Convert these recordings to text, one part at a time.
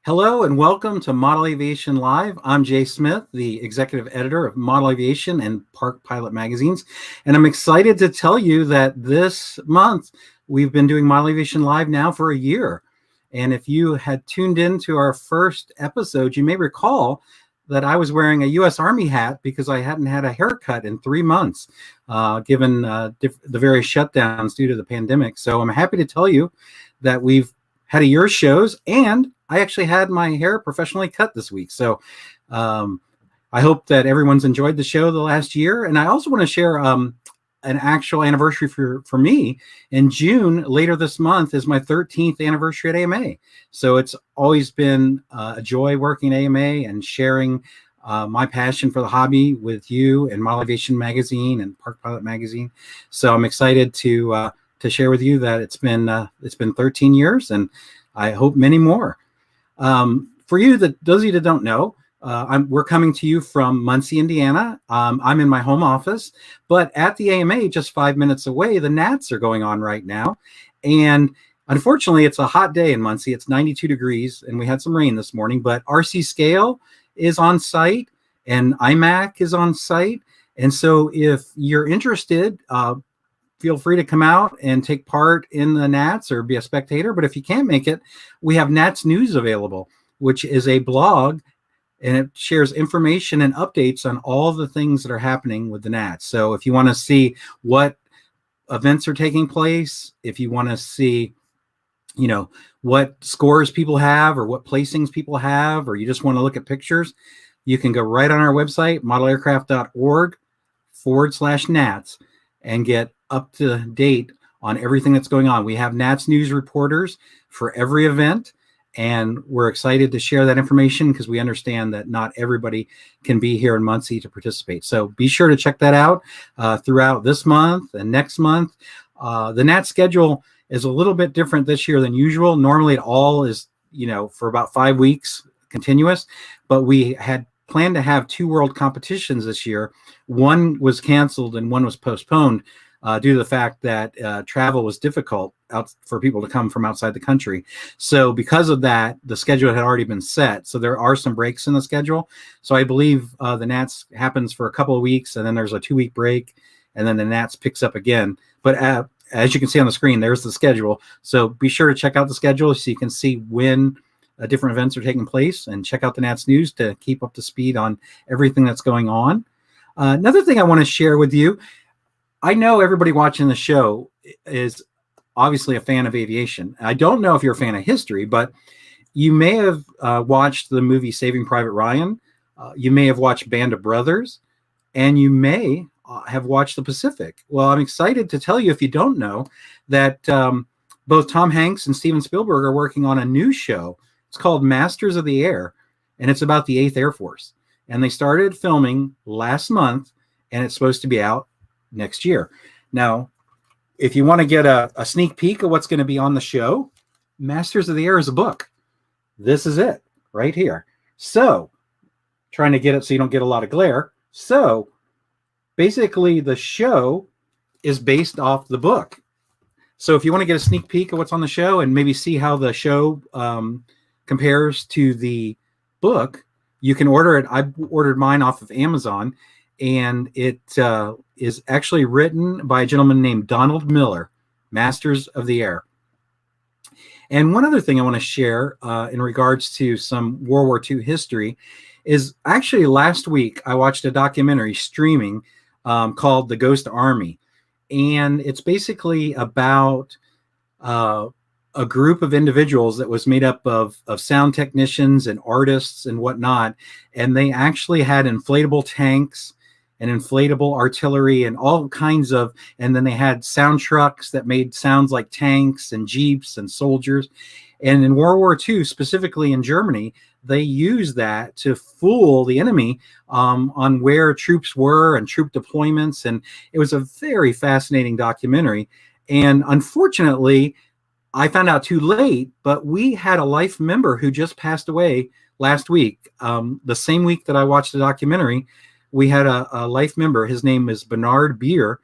Hello and welcome to Model Aviation Live. I'm Jay Smith, the executive editor of Model Aviation and Park Pilot magazines. And I'm excited to tell you that this month we've been doing Model Aviation Live now for a year. And if you had tuned in to our first episode, you may recall that I was wearing a U.S. Army hat because I hadn't had a haircut in 3 months, given the various shutdowns due to the pandemic. So I'm happy to tell you that we've had a year's shows, and I actually had my hair professionally cut this week. So I hope that everyone's enjoyed the show the last year. And I also want to share an actual anniversary for me. In June, later this month, is my 13th anniversary at AMA. So it's always been a joy working at AMA and sharing my passion for the hobby with you and Model Aviation Magazine and Park Pilot Magazine. So I'm excited to share with you that it's been 13 years, and I hope many more. For you, those of you that don't know, we're coming to you from Muncie, Indiana. I'm in my home office, but at the AMA, just 5 minutes away, the Nats are going on right now. And unfortunately, it's a hot day in Muncie. It's 92 degrees, and we had some rain this morning, but RC Scale is on site, and IMAC is on site. And so if you're interested, feel free to come out and take part in the Nats or be a spectator. But if you can't make it, we have Nats News available, which is a blog, and it shares information and updates on all the things that are happening with the Nats. So if you want to see what events are taking place, if you want to see, what scores people have or what placings people have, or you just want to look at pictures, you can go right on our website, modelaircraft.org/Nats, and get up to date on everything that's going on. We have Nats News reporters for every event, and we're excited to share that information because we understand that not everybody can be here in Muncie to participate. So be sure to check that out throughout this month and next month. The Nats schedule is a little bit different this year than usual. Normally it all is, for about 5 weeks continuous, but we had planned to have 2 world competitions this year. One was canceled and one was postponed due to the fact that travel was difficult for people to come from outside the country. So because of that, the schedule had already been set. So there are some breaks in the schedule. So I believe the Nats happens for a couple of weeks, and then there's a 2-week break, and then the Nats picks up again. But as you can see on the screen, there's the schedule. So be sure to check out the schedule so you can see when different events are taking place, and check out the Nats News to keep up to speed on everything that's going on. Another thing I want to share with you, I know everybody watching the show is obviously a fan of aviation. I don't know if you're a fan of history, but you may have watched the movie Saving Private Ryan. You may have watched Band of Brothers, and you may have watched The Pacific. Well, I'm excited to tell you, if you don't know, that both Tom Hanks and Steven Spielberg are working on a new show. It's called Masters of the Air, and it's about the 8th Air Force. And they started filming last month, and it's supposed to be out next year. Now, if you want to get a sneak peek of what's going to be on the show, Masters of the Air is a book. This is it right here. So, trying to get it so you don't get a lot of glare. So, basically, the show is based off the book. So, if you want to get a sneak peek of what's on the show and maybe see how the show compares to the book, you can order it. I ordered mine off of Amazon, and it is actually written by a gentleman named Donald Miller, Masters of the Air. And one other thing I want to share in regards to some World War II history is, actually last week I watched a documentary streaming called The Ghost Army. And it's basically about a group of individuals that was made up of sound technicians and artists and whatnot. And they actually had inflatable tanks and inflatable artillery and all kinds of, and then they had sound trucks that made sounds like tanks and jeeps and soldiers. And in World War II, specifically in Germany, they used that to fool the enemy on where troops were and troop deployments. And it was a very fascinating documentary. And unfortunately, I found out too late, but we had a life member who just passed away last week. The same week that I watched the documentary, we had a life member. His name is Bernard Beer,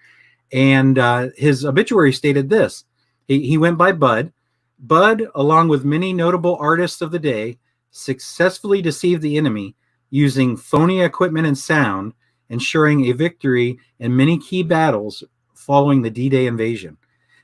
and his obituary stated this. He went by Bud. Bud, along with many notable artists of the day, successfully deceived the enemy using phony equipment and sound, ensuring a victory in many key battles following the D-Day invasion.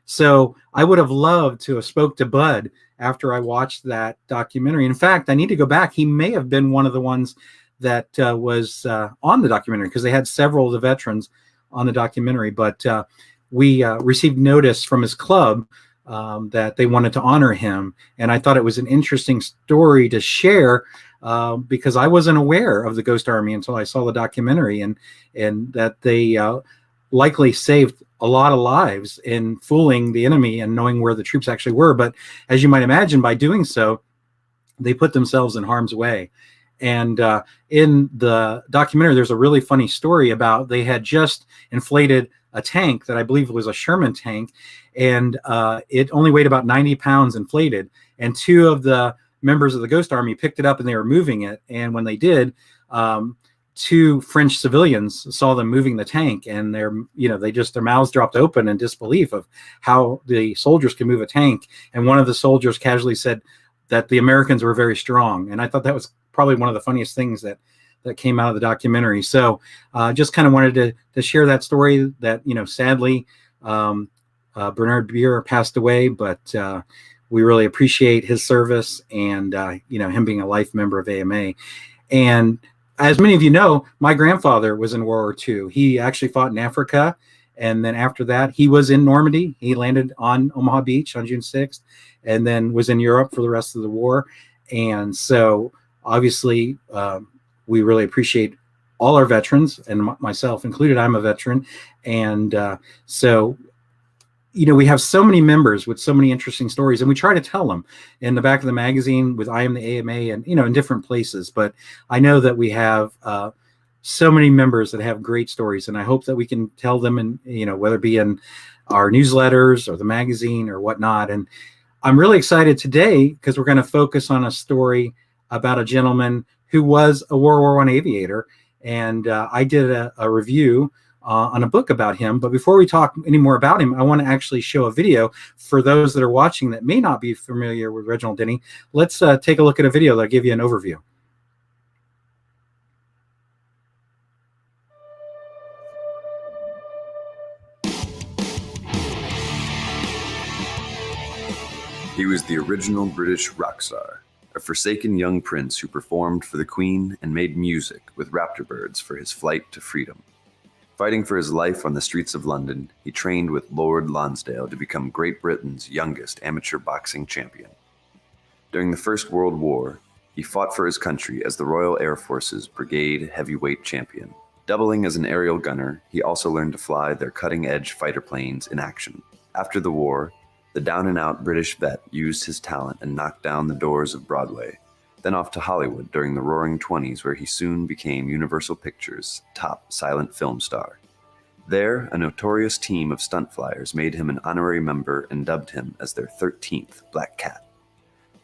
So I would have loved to have spoke to Bud after I watched that documentary. In fact, I need to go back. He may have been one of the ones that was on the documentary, because they had several of the veterans on the documentary. But we received notice from his club that they wanted to honor him. And I thought it was an interesting story to share, because I wasn't aware of the Ghost Army until I saw the documentary, and that they likely saved a lot of lives in fooling the enemy and knowing where the troops actually were. But as you might imagine, by doing so, they put themselves in harm's way. And in the documentary, there's a really funny story about they had just inflated a tank that I believe was a Sherman tank, and it only weighed about 90 pounds inflated. And two of the members of the Ghost Army picked it up and they were moving it. And when they did, two French civilians saw them moving the tank, and their mouths dropped open in disbelief of how the soldiers can move a tank. And one of the soldiers casually said that the Americans were very strong. And I thought that was probably one of the funniest things that came out of the documentary. So just kind of wanted to share that story that, sadly, Bernard Beer passed away, but we really appreciate his service and, him being a life member of AMA. And as many of you know, my grandfather was in World War II. He actually fought in Africa. And then after that, he was in Normandy. He landed on Omaha Beach on June 6th, and then was in Europe for the rest of the war. And so obviously, we really appreciate all our veterans, and myself included. I'm a veteran. And so we have so many members with so many interesting stories, and we try to tell them in the back of the magazine with I Am the AMA, and, in different places. But I know that we have so many members that have great stories, and I hope that we can tell them, and, whether it be in our newsletters or the magazine or whatnot. And I'm really excited today because we're going to focus on a story about a gentleman who was a World War I aviator. And I did a review on a book about him. But before we talk any more about him, I want to actually show a video for those that are watching that may not be familiar with Reginald Denny. Let's take a look at a video that'll give you an overview. He was the original British rock star, a forsaken young prince who performed for the Queen and made music with raptor birds for his flight to freedom. Fighting for his life on the streets of London, he trained with Lord Lonsdale to become Great Britain's youngest amateur boxing champion. During the First World War, he fought for his country as the Royal Air Force's Brigade Heavyweight Champion. Doubling as an aerial gunner, he also learned to fly their cutting-edge fighter planes in action. After the war, the down-and-out British vet used his talent and knocked down the doors of Broadway, then off to Hollywood during the Roaring Twenties, where he soon became Universal Pictures' top silent film star. There, a notorious team of stunt flyers made him an honorary member and dubbed him as their 13th Black Cat.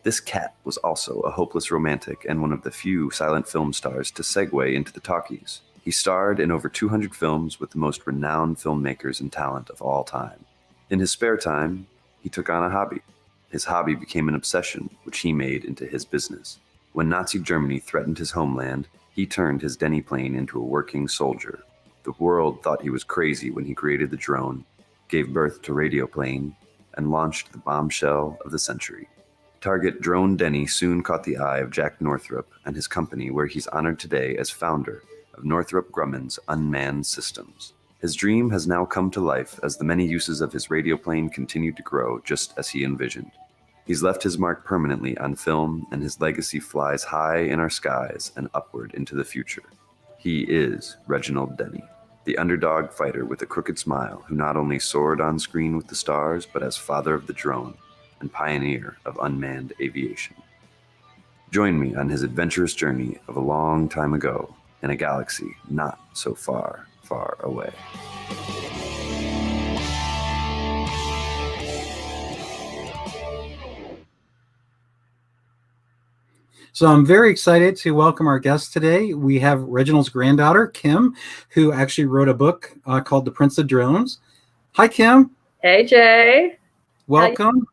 This cat was also a hopeless romantic and one of the few silent film stars to segue into the talkies. He starred in over 200 films with the most renowned filmmakers and talent of all time. In his spare time, he took on a hobby. His hobby became an obsession, which he made into his business. When Nazi Germany threatened his homeland, he turned his Denny plane into a working soldier. The world thought he was crazy when he created the drone, gave birth to Radioplane, and launched the bombshell of the century. Target Drone Denny soon caught the eye of Jack Northrop and his company, where he's honored today as founder of Northrop Grumman's Unmanned Systems. His dream has now come to life as the many uses of his radioplane continue to grow just as he envisioned. He's left his mark permanently on film, and his legacy flies high in our skies and upward into the future. He is Reginald Denny, the underdog fighter with a crooked smile who not only soared on screen with the stars, but as father of the drone and pioneer of unmanned aviation. Join me on his adventurous journey of a long time ago in a galaxy not so far, far away. So I'm very excited to welcome our guest today. We have Reginald's granddaughter, Kim, who actually wrote a book called The Prince of Drones. Hi, Kim. Hey, Jay. Welcome.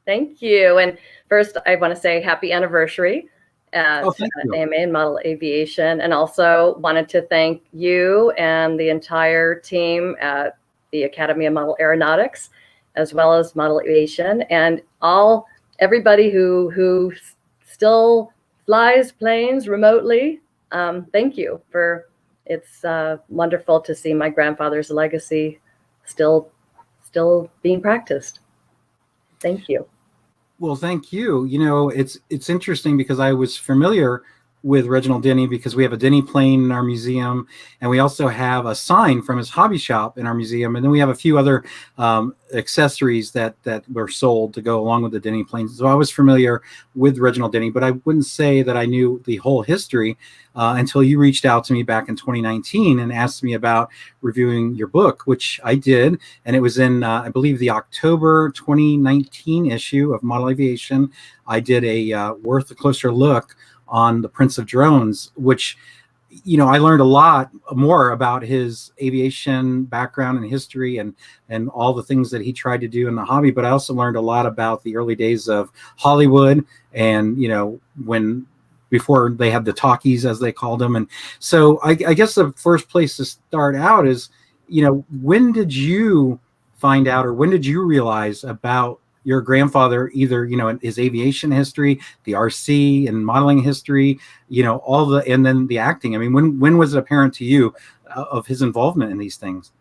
Thank you. And first, I want to say happy anniversary. Oh, at thank you. AMA and Model Aviation, and also wanted to thank you and the entire team at the Academy of Model Aeronautics, as well as Model Aviation, and everybody who still flies planes remotely. Thank you for. It's wonderful to see my grandfather's legacy still being practiced. Thank you. Well, thank you. You know, it's interesting because I was familiar with Reginald Denny because we have a Denny plane in our museum, and we also have a sign from his hobby shop in our museum, and then we have a few other accessories that were sold to go along with the Denny planes. So I was familiar with Reginald Denny, but I wouldn't say that I knew the whole history until you reached out to me back in 2019 and asked me about reviewing your book, which I did, and it was in I believe the October 2019 issue of Model Aviation. I did a worth a closer look on the Prince of Drones, which, you know, I learned a lot more about his aviation background and history and all the things that he tried to do in the hobby. But I also learned a lot about the early days of Hollywood and, you know, before they had the talkies, as they called them. And so I guess the first place to start out is, you know, when did you find out, or when did you realize about your grandfather, either, you know, his aviation history, the RC and modeling history, you know, and then the acting? I mean, when was it apparent to you of his involvement in these things?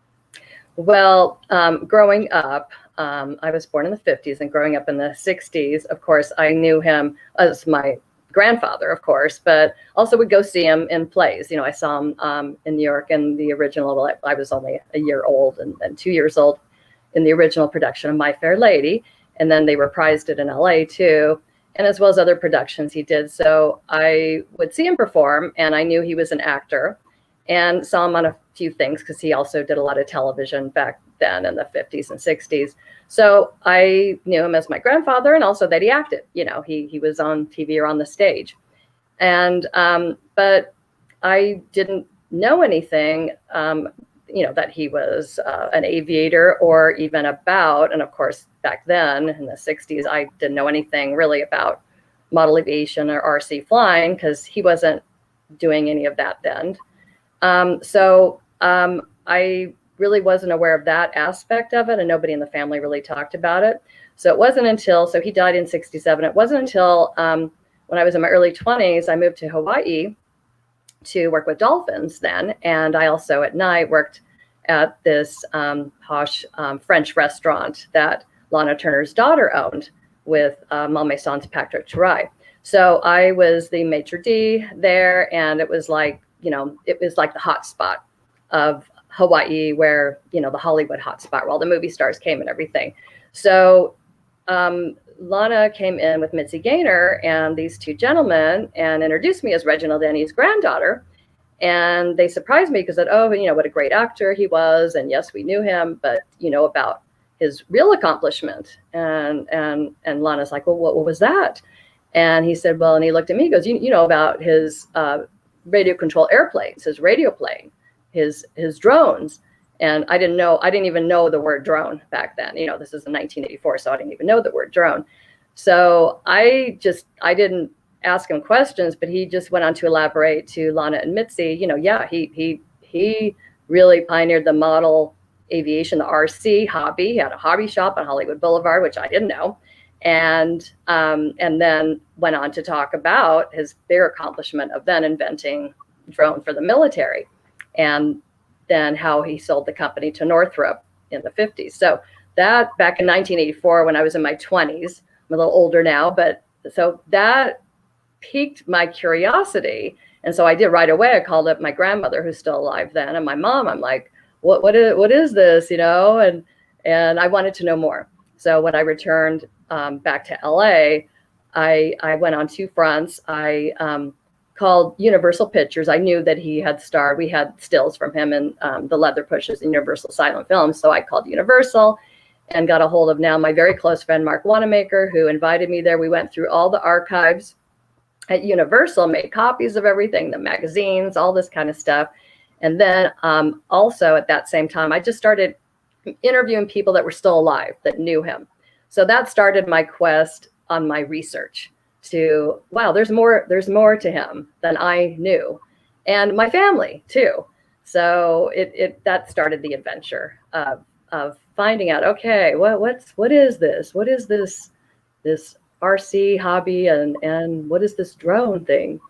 Well, growing up, I was born in the 50s, and growing up in the 60s, of course, I knew him as my grandfather, of course, but also would go see him in plays. You know, I saw him in New York in the original. Well, I was only a year old and 2 years old in the original production of My Fair Lady. And then they reprised it in LA too, and as well as other productions he did. So I would see him perform, and I knew he was an actor, and saw him on a few things because he also did a lot of television back then in the 50s and 60s. So I knew him as my grandfather, and also that he acted. You know, he was on TV or on the stage. And but I didn't know anything, you know, that he was an aviator or even about, and of course, back then in the 60s, I didn't know anything really about model aviation or RC flying because he wasn't doing any of that then. So I really wasn't aware of that aspect of it, and nobody in the family really talked about it. So it wasn't until, so he died in 67. It wasn't until when I was in my early 20s, I moved to Hawaii to work with dolphins then. And I also at night worked at this posh French restaurant that Lana Turner's daughter owned with Mame Sans Patrick Turai. So I was the maitre d' there, and it was like, you know, it was like the hot spot of Hawaii, where, you know, the Hollywood hot spot where all the movie stars came and everything. So Lana came in with Mitzi Gaynor and these two gentlemen and introduced me as Reginald Denny's granddaughter. And they surprised me because said, oh, you know, what a great actor he was. And yes, we knew him, but, you know, about his real accomplishment. And Lana's like, well, what was that? And he said, well, and he looked at me, he goes, you know about his radio control airplanes, his radio plane, his drones. And I didn't even know the word drone back then. You know, this is in 1984, so I didn't even know the word drone. So I didn't ask him questions, but he just went on to elaborate to Lana and Mitzi, you know, yeah, he really pioneered the model aviation, the RC hobby. He had a hobby shop on Hollywood Boulevard, which I didn't know. And then went on to talk about his bigger accomplishment of then inventing drone for the military, and then how he sold the company to Northrop in the 50s. So that back in 1984, when I was in my 20s, I'm a little older now, but so that piqued my curiosity. And so I did right away. I called up my grandmother, who's still alive then, and my mom. I'm like, what is this, you know? And I wanted to know more. So when I returned back to LA, I went on two fronts. I called Universal Pictures. I knew that he had starred. We had stills from him in the Leather Pushes in Universal Silent Films. So I called Universal and got a hold of now my very close friend, Mark Wanamaker, who invited me there. We went through all the archives at Universal, made copies of everything, the magazines, all this kind of stuff. And then also at that same time, I just started interviewing people that were still alive that knew him. So that started my quest on my research to, wow, there's more to him than I knew, and my family too. So that started the adventure of finding out, okay, what is this RC hobby, and what is this drone thing?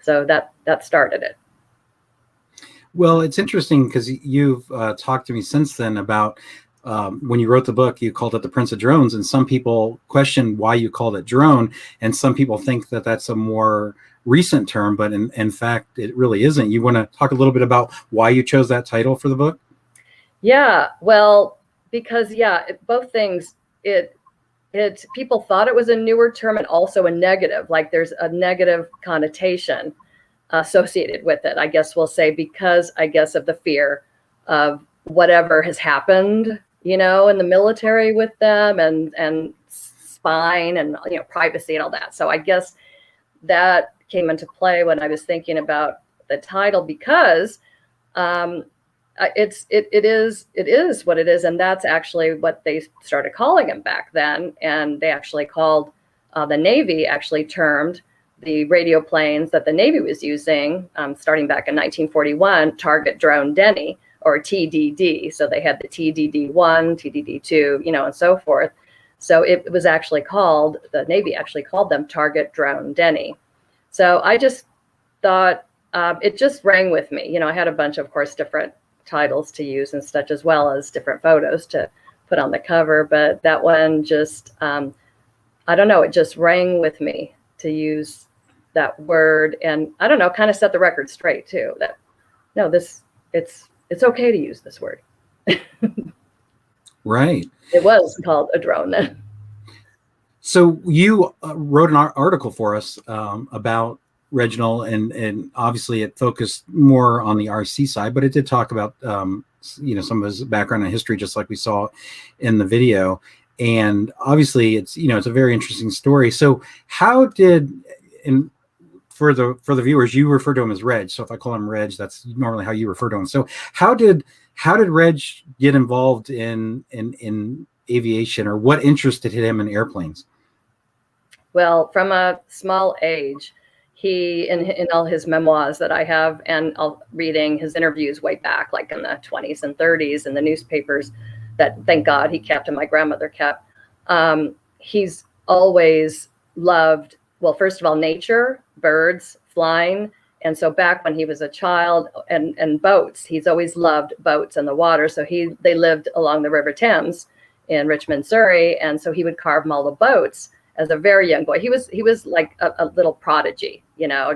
So that started it. Well, it's interesting because you've talked to me since then about when you wrote the book, you called it The Prince of Drones, and some people question why you called it drone, and some people think that that's a more recent term, but in fact, it really isn't. You want to talk a little bit about why you chose that title for the book? Yeah, well, because both things, people thought it was a newer term and also a negative, like there's a negative connotation associated with it, I guess we'll say, because I guess of the fear of whatever has happened, in the military with them, and spying, and privacy and all that. So I guess that came into play when I was thinking about the title, because it is what it is, and that's actually what they started calling him back then. And they actually called the Navy actually termed the radio planes that the Navy was using, starting back in 1941, Target Drone Denny, or TDD. So they had the TDD-1, TDD-2, and so forth. So it was actually called, the Navy actually called them Target Drone Denny. So I just thought it just rang with me. I had a bunch of course, different titles to use and such, as well as different photos to put on the cover. But that one just, I don't know, it just rang with me to use that word. And I don't know, kind of set the record straight too, that no, it's okay to use this word. Right. It was called a drone then. So you wrote an article for us about Reginald, and obviously it focused more on the RC side, but it did talk about some of his background and history, just like we saw in the video. And obviously it's it's a very interesting story. So how did, and for the viewers, you refer to him as Reg. So if I call him Reg, that's normally how you refer to him. So how did Reg get involved in aviation, or what interested him in airplanes? Well, from a small age, he, in all his memoirs that I have, and reading his interviews way back, like in the 20s and 30s, in the newspapers that, thank God, he kept and my grandmother kept, he's always loved, well, first of all, nature, birds, flying. And so back when he was a child, and boats, he's always loved boats and the water. So they lived along the River Thames in Richmond, Surrey. And so he would carve model boats as a very young boy. He was like a little prodigy,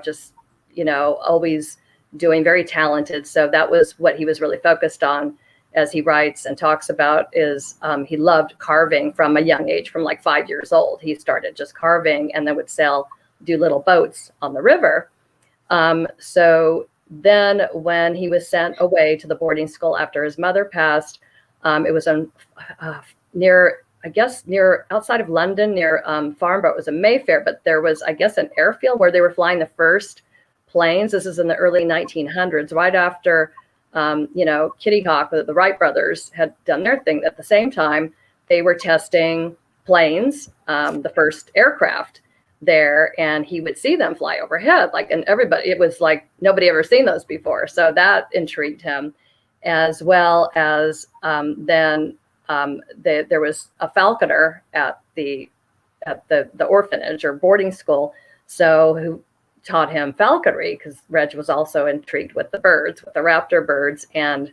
just, always doing, very talented. So that was what he was really focused on, as he writes and talks about, is he loved carving from a young age. From like 5 years old, he started just carving, and then would do little boats on the river. So then when he was sent away to the boarding school after his mother passed, it was near outside of London, near Farnborough. It was a Mayfair, but there was, I guess, an airfield where they were flying the first planes. This is in the early 1900s, right after, Kitty Hawk, the Wright brothers, had done their thing. At the same time, they were testing planes, the first aircraft there, and he would see them fly overhead, and everybody, it was like nobody ever seen those before. So that intrigued him, as well as there was a falconer at the orphanage or boarding school, who taught him falconry, because Reg was also intrigued with the birds, with the raptor birds. And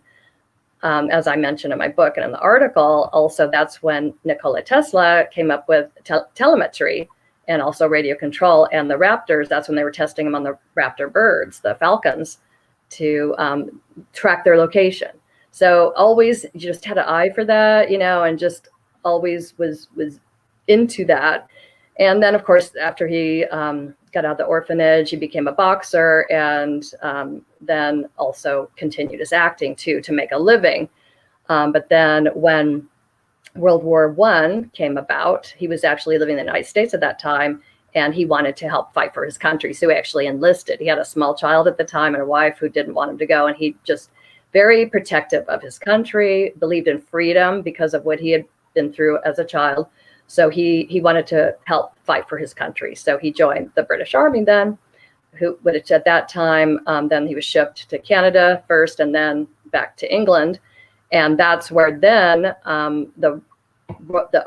as I mentioned in my book and in the article, also that's when Nikola Tesla came up with telemetry and also radio control. And the raptors, that's when they were testing them on the raptor birds, the falcons, to track their location. So always just had an eye for that, and just always was into that. And then, of course, after he got out of the orphanage, he became a boxer, and then also continued his acting too, to make a living. But then when World War I came about, he was actually living in the United States at that time, and he wanted to help fight for his country. So he actually enlisted. He had a small child at the time and a wife who didn't want him to go. And he just very protective of his country, believed in freedom because of what he had been through as a child. So he wanted to help fight for his country. So he joined the British Army then, which at that time, then he was shipped to Canada first and then back to England. And that's where then the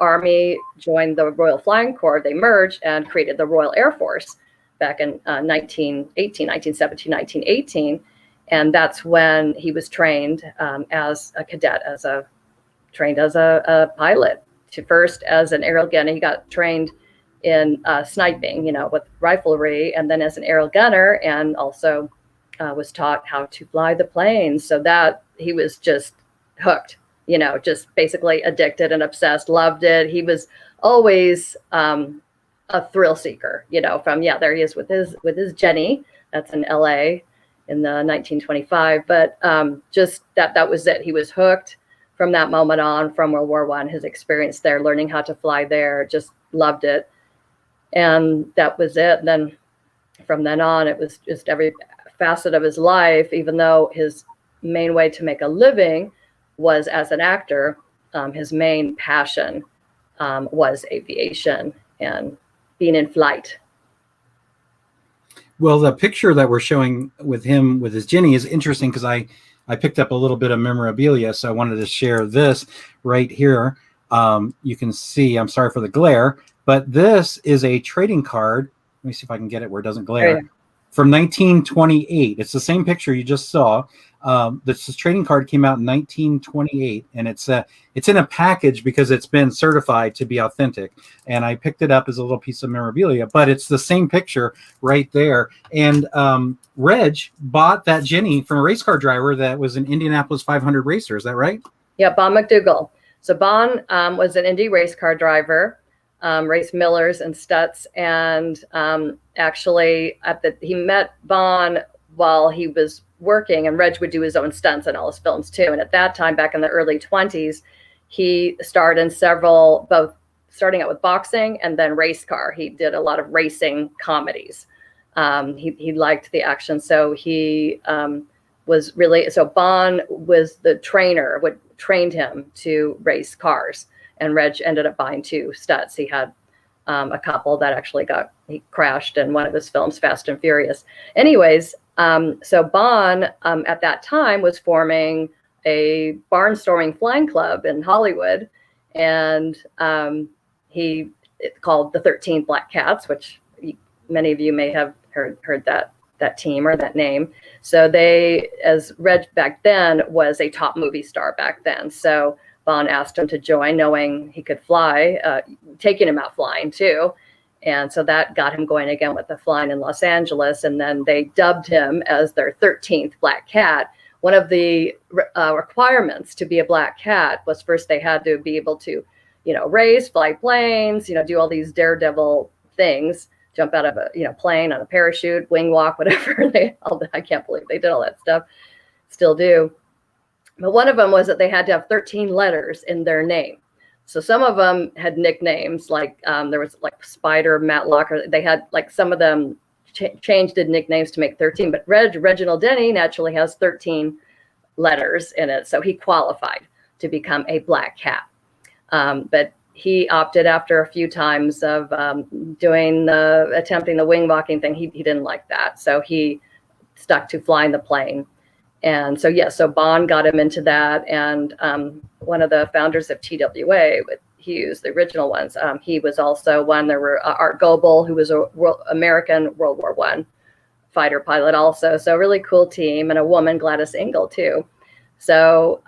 Army joined the Royal Flying Corps. They merged and created the Royal Air Force back in 1918. And that's when he was trained as a cadet, trained as a pilot. First as an aerial gunner. He got trained in sniping, with riflery, and then as an aerial gunner, and also was taught how to fly the planes. So that he was just hooked, just basically addicted and obsessed, loved it. He was always a thrill seeker, there he is with his Jenny. That's in LA in the 1925. But just that was it. He was hooked from that moment on, from World War I, his experience there, learning how to fly there, just loved it. And that was it. And then from then on, it was just every facet of his life, even though his main way to make a living was as an actor, his main passion was aviation and being in flight. Well, the picture that we're showing with him with his Jenny is interesting because I picked up a little bit of memorabilia, so I wanted to share this right here. You can see, I'm sorry for the glare, but this is a trading card. Let me see if I can get it where it doesn't glare. From 1928. It's the same picture you just saw. This trading card came out in 1928, and it's in a package because it's been certified to be authentic. And I picked it up as a little piece of memorabilia, but it's the same picture right there. And Reg bought that Jenny from a race car driver that was an Indianapolis 500 racer. Is that right? Yeah, Bon McDougall. So Bon was an Indy race car driver, raced Millers and Stutz, and actually he met Bon while he was working, and Reg would do his own stunts in all his films too. And at that time, back in the early 20s, he starred in several, both starting out with boxing and then race car. He did a lot of racing comedies. He liked the action, so he was really, so Bon was the trainer, trained him to race cars, and Reg ended up buying 2 Stutz. He had a couple that actually he crashed in one of his films, Fast and Furious. Anyways, so Bon at that time was forming a barnstorming flying club in Hollywood, and it's called the 13 Black Cats, which many of you may have heard that team or that name. So as Reg back then was a top movie star back then. So Bon asked him to join, knowing he could fly, taking him out flying too. And so that got him going again with the flying in Los Angeles. And then they dubbed him as their 13th Black Cat. One of the requirements to be a Black Cat was first they had to be able to, race, fly planes, do all these daredevil things, jump out of a plane on a parachute, wing walk, whatever. I can't believe they did all that stuff. Still do. But one of them was that they had to have 13 letters in their name. So some of them had nicknames, like there was like Spider, Matlock, or they had like some of them changed the nicknames to make 13. But Reginald Denny naturally has 13 letters in it. So he qualified to become a Black Cat. But he opted after a few times of attempting the wing walking thing. He didn't like that. So he stuck to flying the plane. And so, so Bon got him into that. And one of the founders of TWA with Hughes, the original ones, he was also one. There were Art Goebel, who was American World War I fighter pilot also. So really cool team, and a woman, Gladys Engel, too. So,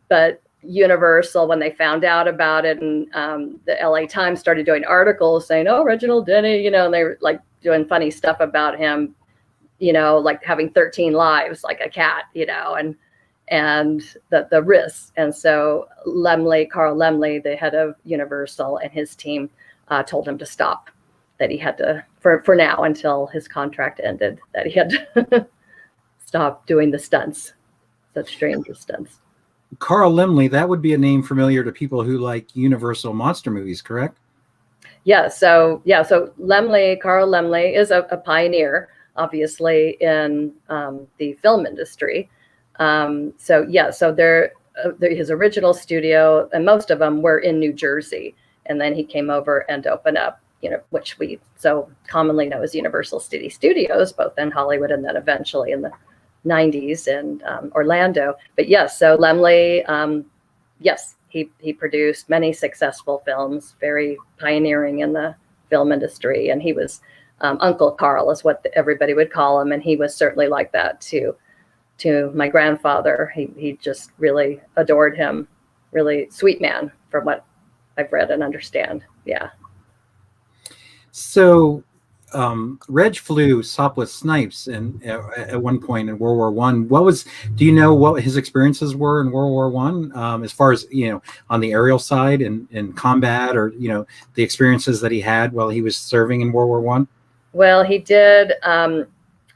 but Universal, when they found out about it, and the LA Times started doing articles saying, "Oh, Reginald Denny," and they were like doing funny stuff about him, like having 13 lives like a cat, and the risks. And so Carl Lemley, the head of Universal, and his team told him to stop, that he had to, for now, until his contract ended, that he had to stop doing the stunts, such dangerous stunts. Carl Lemley, that would be a name familiar to people who like Universal monster movies, correct? Yeah. So Carl Lemley is a pioneer, obviously, in the film industry. So his original studio, and most of them were in New Jersey. And then he came over and opened up, which we so commonly know as Universal City Studios, both in Hollywood and then eventually in the 90s in Orlando. But yes, so Lemley, yes, he produced many successful films, very pioneering in the film industry. And he was Uncle Carl is what everybody would call him. And he was certainly like that to my grandfather. He just really adored him. Really sweet man from what I've read and understand. Yeah. So Reg flew Sopwith Snipes and at one point in World War One. Do you know what his experiences were in World War One, as far as, on the aerial side and in combat, or, the experiences that he had while he was serving in World War One? Well, he did.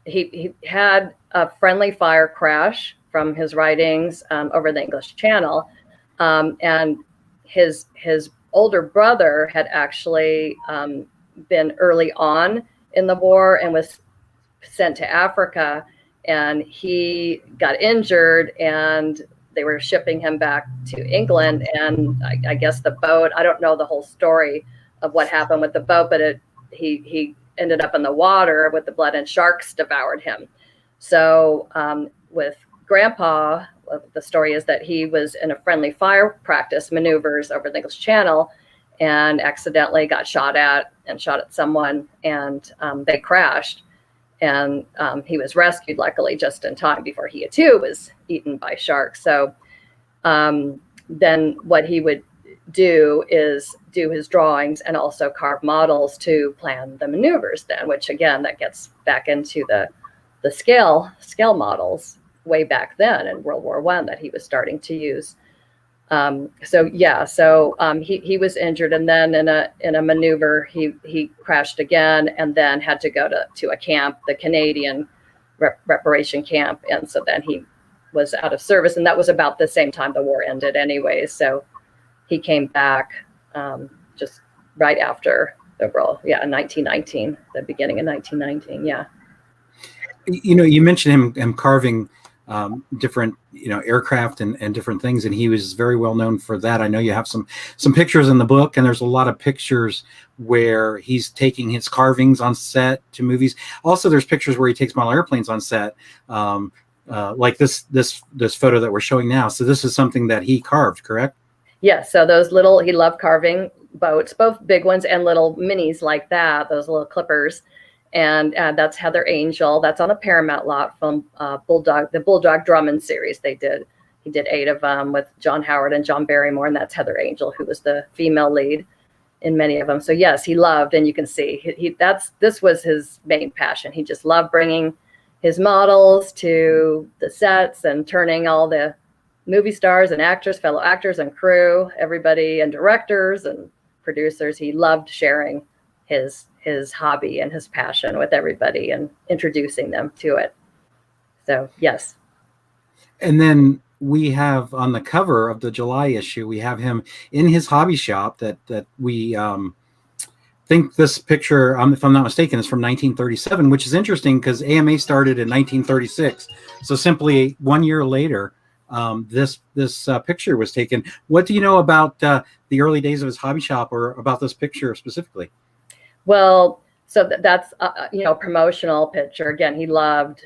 He had a friendly fire crash from his writings over the English Channel. And his older brother had actually been early on in the war and was sent to Africa, and he got injured and they were shipping him back to England. And I guess the boat, I don't know the whole story of what happened with the boat, but he ended up in the water with the blood, and sharks devoured him. So with Grandpa, the story is that he was in a friendly fire practice maneuvers over the English Channel and accidentally got shot at someone, and they crashed, and he was rescued luckily just in time before he too was eaten by sharks. So then what he would do is do his drawings and also carve models to plan the maneuvers then, which again, that gets back into the scale models way back then in World War One that he was starting to use. He was injured, and then in a maneuver he crashed again, and then had to go to a camp, the Canadian reparation camp, and so then he was out of service, and that was about the same time the war ended anyway. So he came back just right after the war, in 1919, the beginning of 1919. Yeah. You mentioned him carving different aircraft and different things, and he was very well known for that. I know you have some pictures in the book, and there's a lot of pictures where he's taking his carvings on set to movies. Also, there's pictures where he takes model airplanes on set, like this photo that we're showing now. So this is something that he carved, correct? Yes. So he loved carving boats, both big ones and little minis like that, those little clippers. And that's Heather Angel. That's on the Paramount lot from the Bulldog Drummond series. He did 8 of them with John Howard and John Barrymore, and that's Heather Angel, who was the female lead in many of them. So yes, he loved, and you can see this was his main passion. He just loved bringing his models to the sets and turning all the movie stars and actors, fellow actors and crew, everybody, and directors and producers. He loved sharing his hobby and his passion with everybody and introducing them to it. So yes. And then we have on the cover of the July issue, we have him in his hobby shop that we think this picture, if I'm not mistaken, is from 1937, which is interesting because AMA started in 1936. So simply 1 year later, this picture was taken. What do you know about the early days of his hobby shop, or about this picture specifically? Well, so that's a promotional picture. Again, he loved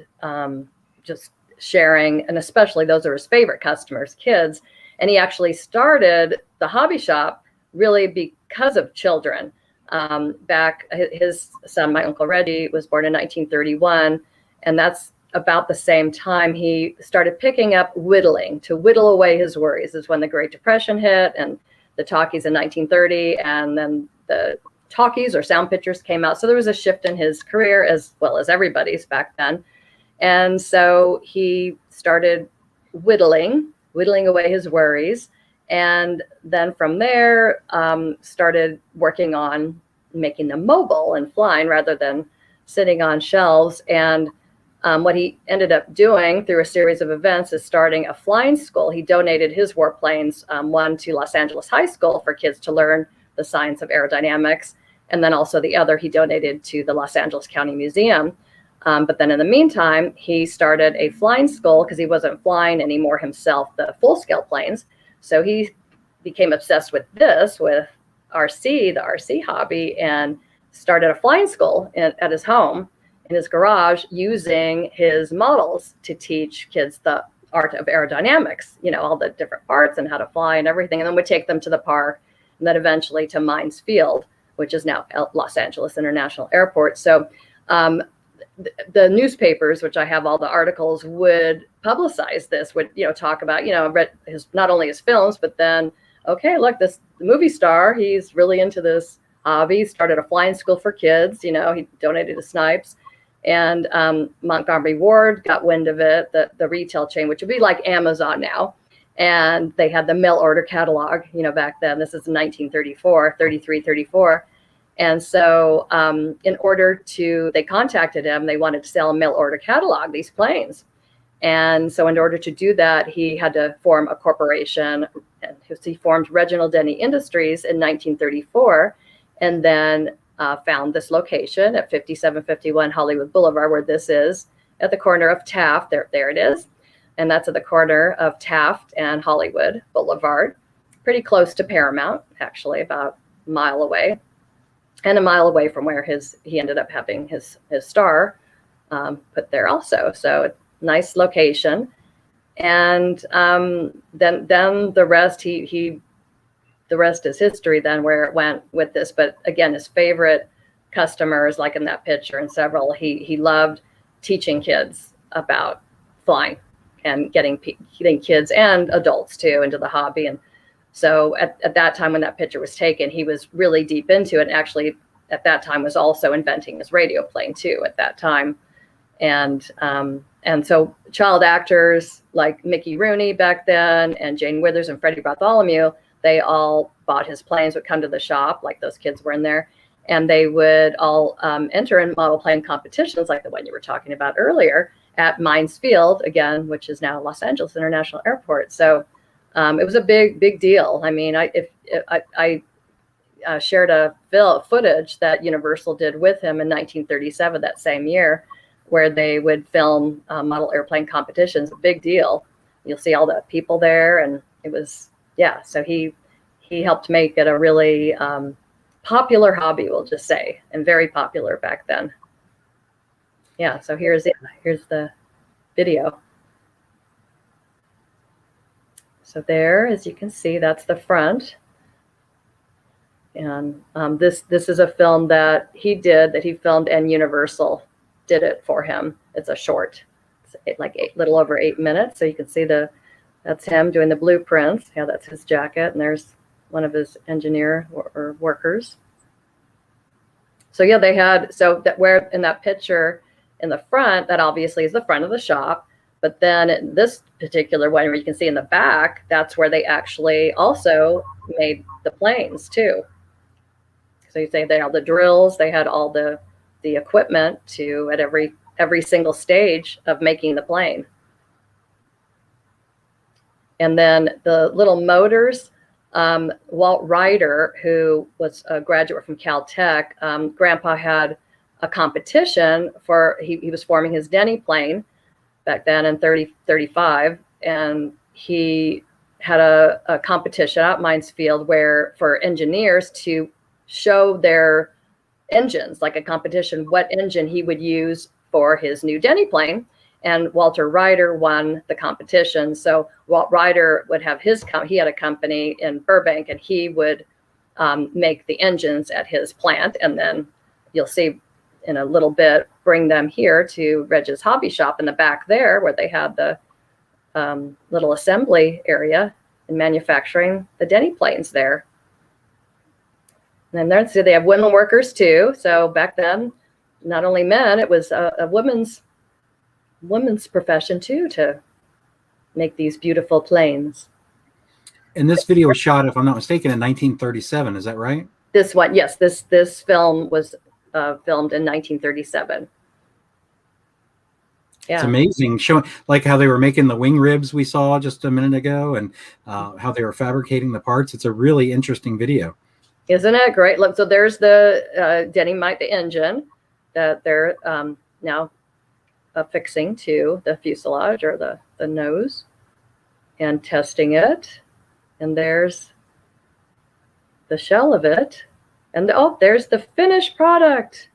just sharing, and especially those are his favorite customers, kids. And he actually started the hobby shop really because of children. Back, his son, my Uncle Reggie, was born in 1931, and that's about the same time he started picking up whittling, to whittle away his worries. Is when the Great Depression hit, and the talkies in 1930, and then the talkies or sound pictures came out. So there was a shift in his career as well as everybody's back then. And so he started whittling away his worries. And then from there, started working on making them mobile and flying rather than sitting on shelves. And what he ended up doing through a series of events is starting a flying school. He donated his warplanes, one to Los Angeles High School for kids to learn the science of aerodynamics. And then also the other he donated to the Los Angeles County Museum. But then in the meantime, he started a flying school because he wasn't flying anymore himself, the full-scale planes. So he became obsessed with the RC hobby, and started a flying school at his home in his garage, using his models to teach kids the art of aerodynamics, all the different parts and how to fly and everything. And then would take them to the park, and then eventually to Mines Field, which is now Los Angeles International Airport. So the newspapers, which I have all the articles, would publicize this, would talk about not only his films, but then, okay, look, the movie star, he's really into this hobby, started a flying school for kids. He donated to Snipes, and Montgomery Ward got wind of it, the retail chain, which would be like Amazon now, and they had the mail order catalog, back then. This is 1934. And so they contacted him. They wanted to sell a mail order catalog, these planes. And so in order to do that, he had to form a corporation. He formed Reginald Denny Industries in 1934, and then found this location at 5751 Hollywood Boulevard, where this is, at the corner of Taft. There it is. And that's at the corner of Taft and Hollywood Boulevard, pretty close to Paramount, actually, about a mile away. And a mile away from where he ended up having his star put there also. So nice location. And then the rest, the rest is history then, where it went with this. But again, his favorite customers, like in that picture and several, he loved teaching kids about flying and getting kids and adults too into the hobby. And so at that time when that picture was taken, he was really deep into it. And actually, at that time, was also inventing his radio plane too. At that time, and so child actors like Mickey Rooney back then, and Jane Withers and Freddie Bartholomew, they all bought his planes. Would come to the shop, like those kids were in there, and they would all enter in model plane competitions, like the one you were talking about earlier, at Mines Field, again, which is now Los Angeles International Airport. So. It was a big deal. I mean, I shared a footage that Universal did with him in 1937, that same year, where they would film model airplane competitions. A big deal. You'll see all the people there, and it was, so he helped make it a really popular hobby, we'll just say, and very popular back then. Yeah, so here's the video. So there, as you can see, that's the front. And this is a film that he filmed, and Universal did it for him. It's a short. It's like little over 8 minutes. So you can see that's him doing the blueprints. Yeah, that's his jacket. And there's one of his engineer or workers. So yeah, where in that picture in the front, that obviously is the front of the shop. But then this particular one, where you can see in the back, that's where they actually also made the planes too. So you say they had the drills, they had all the equipment at every single stage of making the plane. And then the little motors, Walt Ryder, who was a graduate from Caltech, Grandpa had a competition he was forming his Denny plane back then in 35, and he had a competition at Mines Field for engineers to show their engines, like a competition, what engine he would use for his new Denny plane. And Walter Ryder won the competition. So Walt Ryder would have he had a company in Burbank, and he would make the engines at his plant. And then you'll see in a little bit, bring them here to Reg's hobby shop in the back there, where they had the little assembly area and manufacturing the Denny planes there. And then they have women workers too. So back then, not only men, it was a women's profession too, to make these beautiful planes. And this video was shot, if I'm not mistaken, in 1937. Is that right? This one, yes. This film was filmed in 1937. Yeah. It's amazing, showing like how they were making the wing ribs we saw just a minute ago, and how they were fabricating the parts. It's a really interesting video. Isn't it great? Look, so there's the Denny Mite, the engine that they're now affixing to the fuselage or the nose and testing it. And there's the shell of it. And oh, there's the finished product.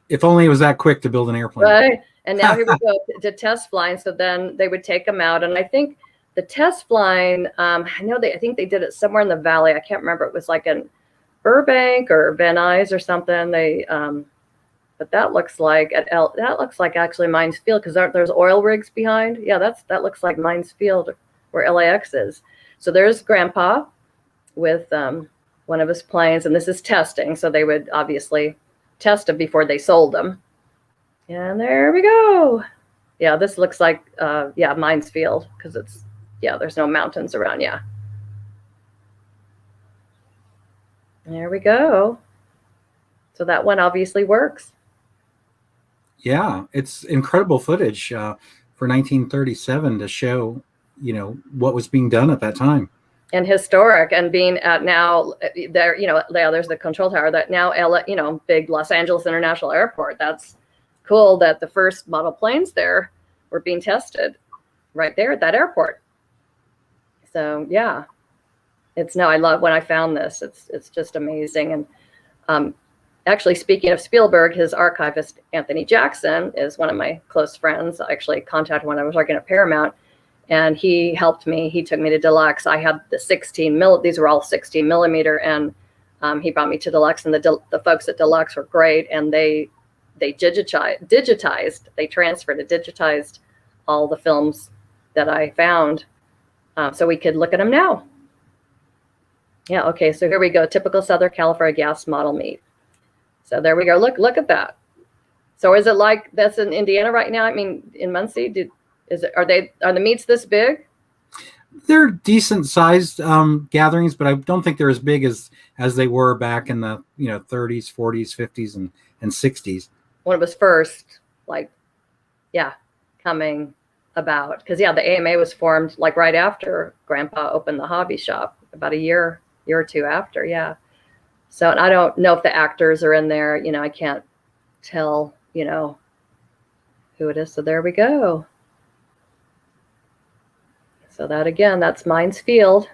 If only it was that quick to build an airplane. Right. And now here we go to test flying. So then they would take them out. And I think the test flying, I think they did it somewhere in the valley. I can't remember. It was like in Burbank or Van Nuys or something. But that looks like that looks like actually Mines Field, because there's oil rigs behind. Yeah, that looks like Mines Field where LAX is. So there's Grandpa with one of his planes, and this is testing. So they would obviously test them before they sold them. And there we go. Yeah, this looks like Mines Field, because there's no mountains around. Yeah. There we go. So that one obviously works. Yeah, it's incredible footage for 1937 to show, what was being done at that time. And historic, and being at now there, there's the control tower that now, big Los Angeles International Airport. That's cool that the first model planes there were being tested right there at that airport. So yeah, I love when I found this. It's just amazing. And actually, speaking of Spielberg, his archivist Anthony Jackson is one of my close friends. I actually contacted when I was working at Paramount, and he helped me. He took me to Deluxe. I had the 16 mil. These were all 16 millimeter, and he brought me to Deluxe. And the folks at Deluxe were great, and they digitized. They transferred and digitized all the films that I found, so we could look at them now. Yeah. Okay. So here we go. Typical Southern California gas model meat. So there we go. Look at that. So is it like that's in Indiana right now? I mean, in Muncie, are the meats this big? They're decent sized gatherings, but I don't think they're as big as they were back in the 30s, 40s, 50s, and 60s. When it was first coming about, because the AMA was formed like right after Grandpa opened the hobby shop, about a year or two after. Yeah. So I don't know if the actors are in there. I can't tell, who it is. So there we go. So that, again, that's Mines Field.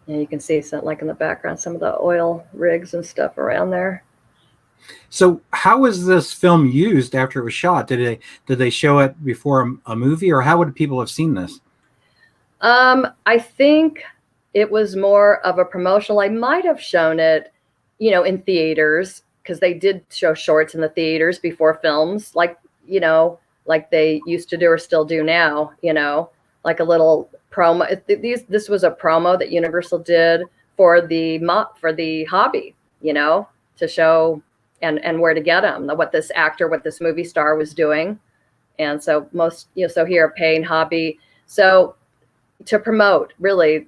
And you can see some, like in the background, some of the oil rigs and stuff around there. So how was this film used after it was shot? Did they show it before a movie, or how would people have seen this? I think it was more of a promotional. I might have shown it, in theaters, because they did show shorts in the theaters before films, like they used to do or still do now, like a little promo. This was a promo that Universal did for the hobby, to show and where to get them, what this movie star was doing. And so so here, paying hobby. So to promote, really,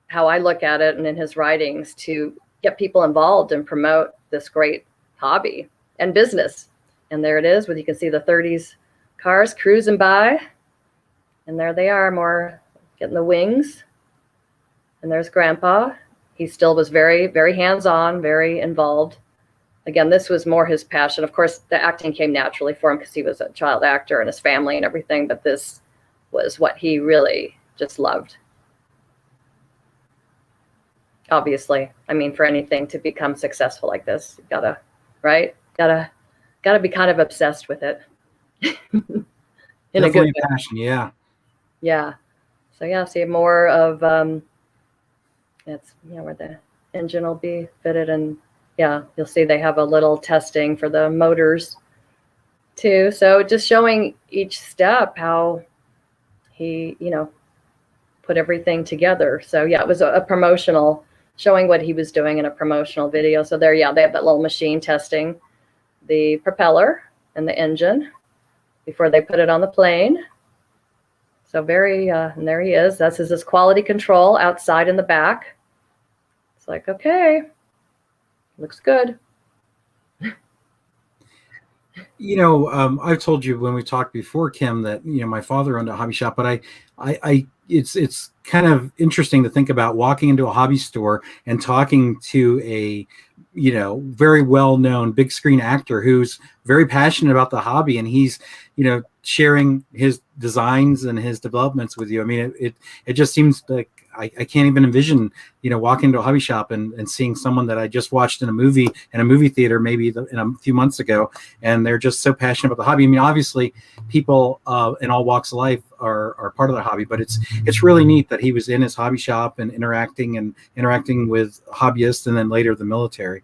how I look at it, and in his writings, to get people involved and promote this great hobby and business. And there it is, where you can see the 30s cars cruising by. And there they are, more getting the wings. And there's Grandpa. He still was very, very hands-on, very involved. Again, this was more his passion. Of course, the acting came naturally for him because he was a child actor and his family and everything. But this was what he really just loved. Obviously, I mean, for anything to become successful like this, you gotta be kind of obsessed with it. In Definitely a good way. Passion, yeah. Yeah. So see more of that's where the engine will be fitted, and you'll see they have a little testing for the motors too. So just showing each step how he put everything together. So it was a promotional, showing what he was doing in a promotional video. So there, they have that little machine testing the propeller and the engine before they put it on the plane. So very, and there he is. That's his quality control outside in the back. It's like, okay, looks good. I've told you when we talked before, Kim, that my father owned a hobby shop, but it's kind of interesting to think about walking into a hobby store and talking to a very well-known big screen actor who's very passionate about the hobby, and he's sharing his designs and his developments with you. I mean, it just seems like I can't even envision, walking into a hobby shop and seeing someone that I just watched in a movie theater, maybe in a few months ago, and they're just so passionate about the hobby. I mean, obviously, people in all walks of life are part of the hobby, but it's really neat that he was in his hobby shop and interacting with hobbyists, and then later the military.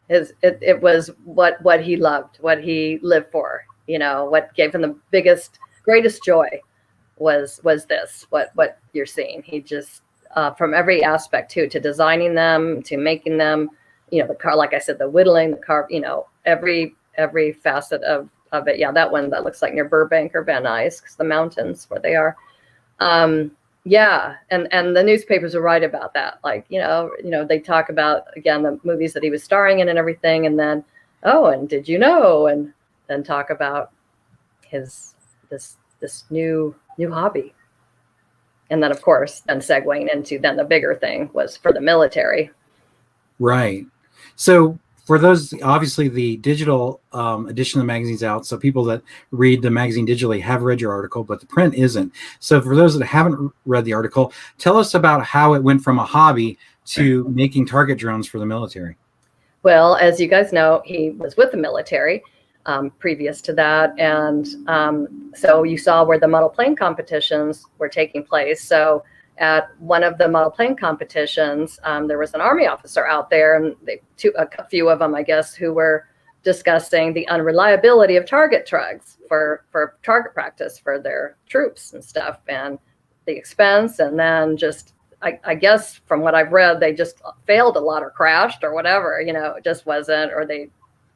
It was what he loved, what he lived for. What gave him the greatest joy was this, what you're seeing. He just, from every aspect to designing them, to making them, the car, like I said, the whittling, the car, every facet of it. Yeah, that one that looks like near Burbank or Van Nuys, because the mountains where they are. Yeah, and the newspapers are right about that. Like, they talk about, again, the movies that he was starring in and everything, and then, oh, and did you know? And then talk about this new hobby. And then, of course, then segueing into then the bigger thing was for the military. Right. So for those, obviously the digital edition of the magazine's out. So people that read the magazine digitally have read your article, but the print isn't. So for those that haven't read the article, tell us about how it went from a hobby to making target drones for the military. Well, as you guys know, he was with the military previous to that. And so you saw where the model plane competitions were taking place. So at one of the model plane competitions, there was an Army officer out there, and a few of them, I guess, who were discussing the unreliability of target trucks for target practice for their troops and stuff, and the expense. And then just, I guess from what I've read, they just failed a lot or crashed or whatever. It just wasn't, or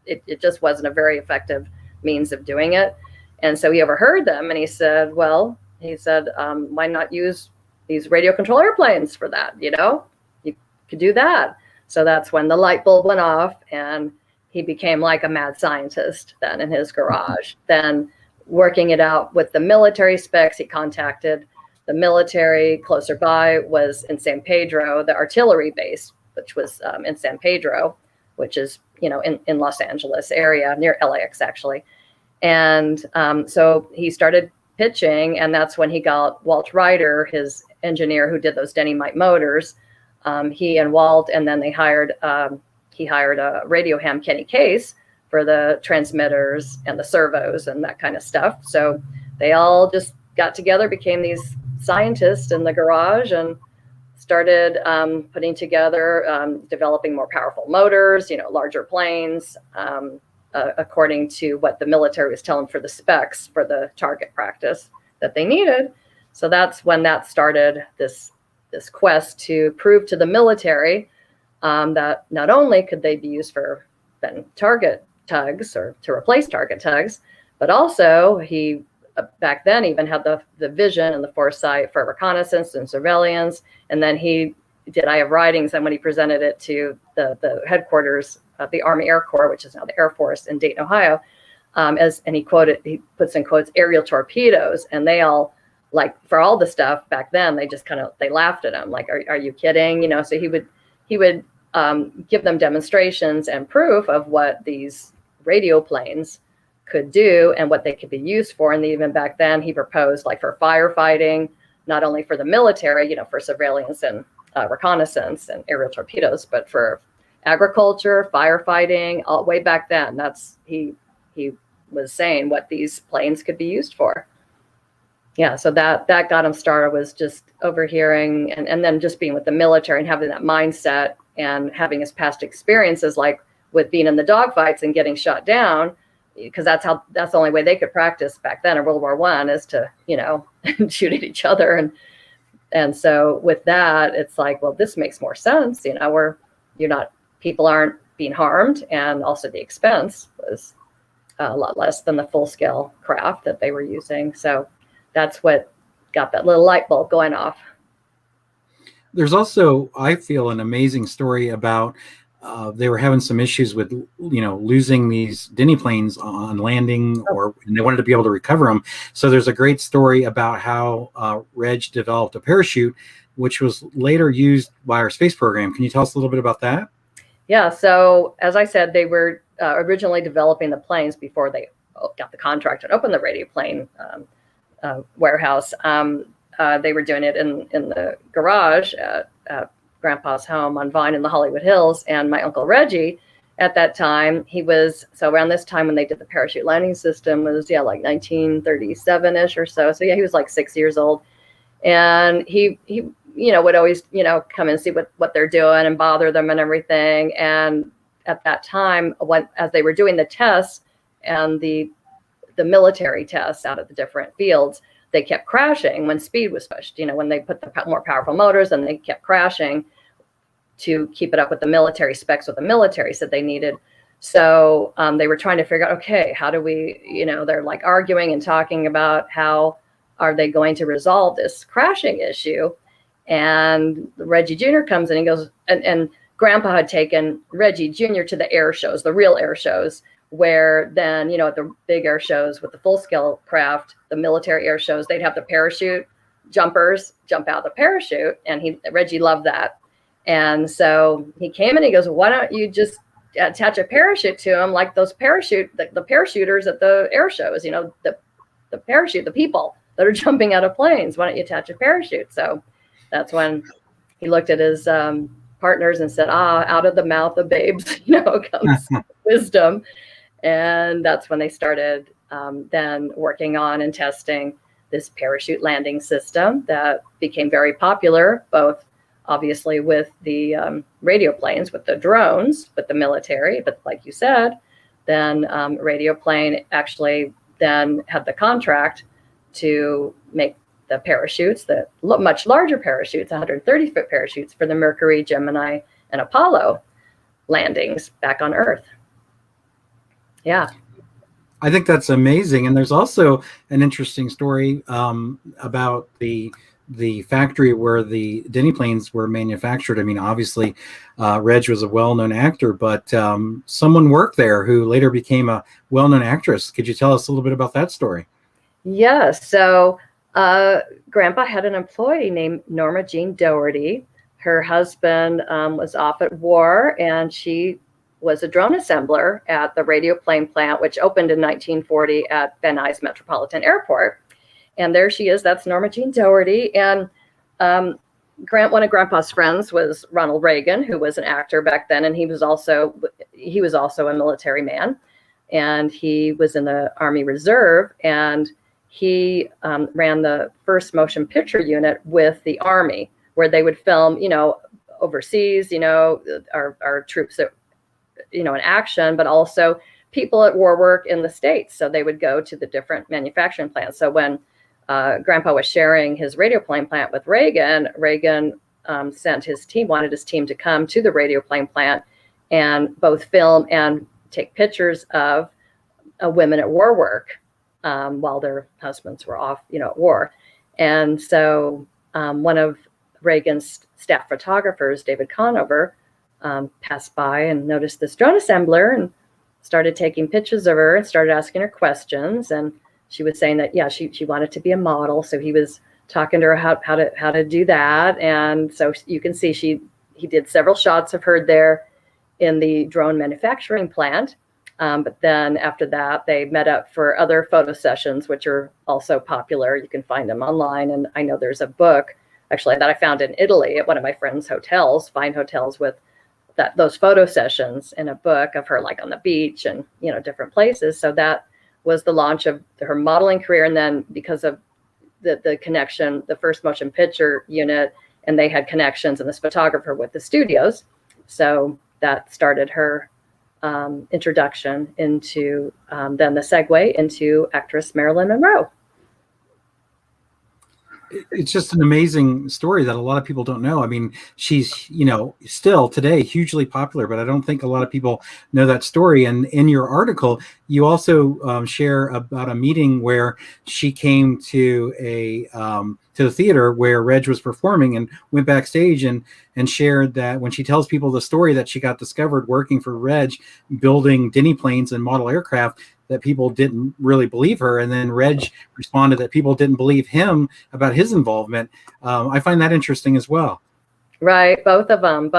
it just wasn't a very effective means of doing it. And so he overheard them, and he said, why not use these radio control airplanes for that? You could do that. So that's when the light bulb went off, and he became like a mad scientist then in his garage. Then working it out with the military specs, he contacted the military. Closer by was in San Pedro, the artillery base, which was in San Pedro, which is, in Los Angeles area, near LAX actually. And so he started pitching, and that's when he got Walt Ryder, his engineer who did those Denny Mite motors. He and Walt, and then he hired a radio ham, Kenny Case, for the transmitters and the servos and that kind of stuff. So they all just got together, became these scientists in the garage, and started putting together, developing more powerful motors, larger planes, according to what the military was telling for the specs for the target practice that they needed. So that's when that started, this quest to prove to the military that not only could they be used for then target tugs or to replace target tugs, but also he back then even had the vision and the foresight for reconnaissance and surveillance. And then he did I Have Writings, and when he presented it to the headquarters of the Army Air Corps, which is now the Air Force in Dayton, Ohio, and he puts in quotes, aerial torpedoes, and they all, like, for all the stuff back then, they just they laughed at him, like, are you kidding? So he would give them demonstrations and proof of what these radio planes could do and what they could be used for. And even back then he proposed, like, for firefighting, not only for the military, for surveillance and reconnaissance and aerial torpedoes, but for agriculture, firefighting, all way back then. That's he was saying what these planes could be used for. Yeah, so that got him started, was just overhearing and then just being with the military and having that mindset and having his past experiences, like with being in the dogfights and getting shot down, because that's the only way they could practice back then in World War I, is to, shoot at each other. And so with that, it's like, well, this makes more sense. People aren't being harmed, and also the expense was a lot less than the full scale craft that they were using. So that's what got that little light bulb going off. There's also, I feel, an amazing story about they were having some issues with, losing these Denny planes on landing, and they wanted to be able to recover them. So there's a great story about how Reg developed a parachute, which was later used by our space program. Can you tell us a little bit about that? Yeah. So as I said, they were originally developing the planes before they got the contract and opened the radio plane warehouse. they were doing it in the garage at Grandpa's home on Vine in the Hollywood Hills. And my Uncle Reggie, at that time, so around this time when they did the parachute landing system was, like 1937-ish or so. So yeah, he was like 6 years old. And he would always, come and see what they're doing and bother them and everything. And at that time, as they were doing the tests and the military tests out of the different fields, they kept crashing when speed was pushed, when they put the more powerful motors, and they kept crashing to keep it up with the military specs, what the military said they needed. So they were trying to figure out, okay, how do we, they're like arguing and talking about how are they going to resolve this crashing issue. And Reggie Jr. comes in and goes, and Grandpa had taken Reggie Jr. to the air shows, the real air shows, where then, at the big air shows with the full scale craft, the military air shows, they'd have the parachute jumpers jump out the parachute. And Reggie loved that. And so he came and he goes, why don't you just attach a parachute to him like those the parachuters at the air shows, the parachute, the people that are jumping out of planes, why don't you attach a parachute? So that's when he looked at his partners and said, out of the mouth of babes, comes wisdom. And that's when they started then working on and testing this parachute landing system that became very popular, both obviously with the radio planes, with the drones, with the military. But like you said, then radio plane actually then had the contract to make the parachutes, the much larger parachutes, 130-foot parachutes for the Mercury, Gemini, and Apollo landings back on Earth. Yeah. I think that's amazing. And there's also an interesting story about the factory where the Denny planes were manufactured. I mean, obviously, Reg was a well-known actor, but someone worked there who later became a well-known actress. Could you tell us a little bit about that story? Yes. So Grandpa had an employee named Norma Jean Doherty. Her husband was off at war, and she was a drone assembler at the radio plane plant, which opened in 1940 at Van Nuys Metropolitan Airport. And there she is. That's Norma Jean Doherty. And one of Grandpa's friends was Ronald Reagan, who was an actor back then, and he was also a military man, and he was in the Army Reserve, and he ran the first motion picture unit with the Army, where they would film, overseas, our troops that, in action, but also people at war work in the States. So they would go to the different manufacturing plants. So when Grandpa was sharing his radio plane plant with Reagan, wanted his team to come to the radio plane plant and both film and take pictures of women at war work while their husbands were off, at war. And so one of Reagan's staff photographers, David Conover, passed by and noticed this drone assembler and started taking pictures of her and started asking her questions. And she was saying that, she wanted to be a model. So he was talking to her how to do that. And so you can see he did several shots of her there in the drone manufacturing plant. But then after that, they met up for other photo sessions, which are also popular. You can find them online. And I know there's a book actually that I found in Italy at one of my friend's hotels, fine hotels, with those photo sessions in a book of her like on the beach and, different places. So that was the launch of her modeling career. And then because of the connection, the first motion picture unit, and they had connections and this photographer with the studios. So that started her introduction into then the segue into actress Marilyn Monroe. It's just an amazing story that a lot of people don't know. I mean, she's, still today hugely popular, but I don't think a lot of people know that story. And in your article, you also share about a meeting where she came to the theater where Reg was performing and went backstage and shared that when she tells people the story that she got discovered working for Reg, building Denny planes and model aircraft, that people didn't really believe her. And then Reg responded that people didn't believe him about his involvement. I find that interesting as well. Right. Both of them,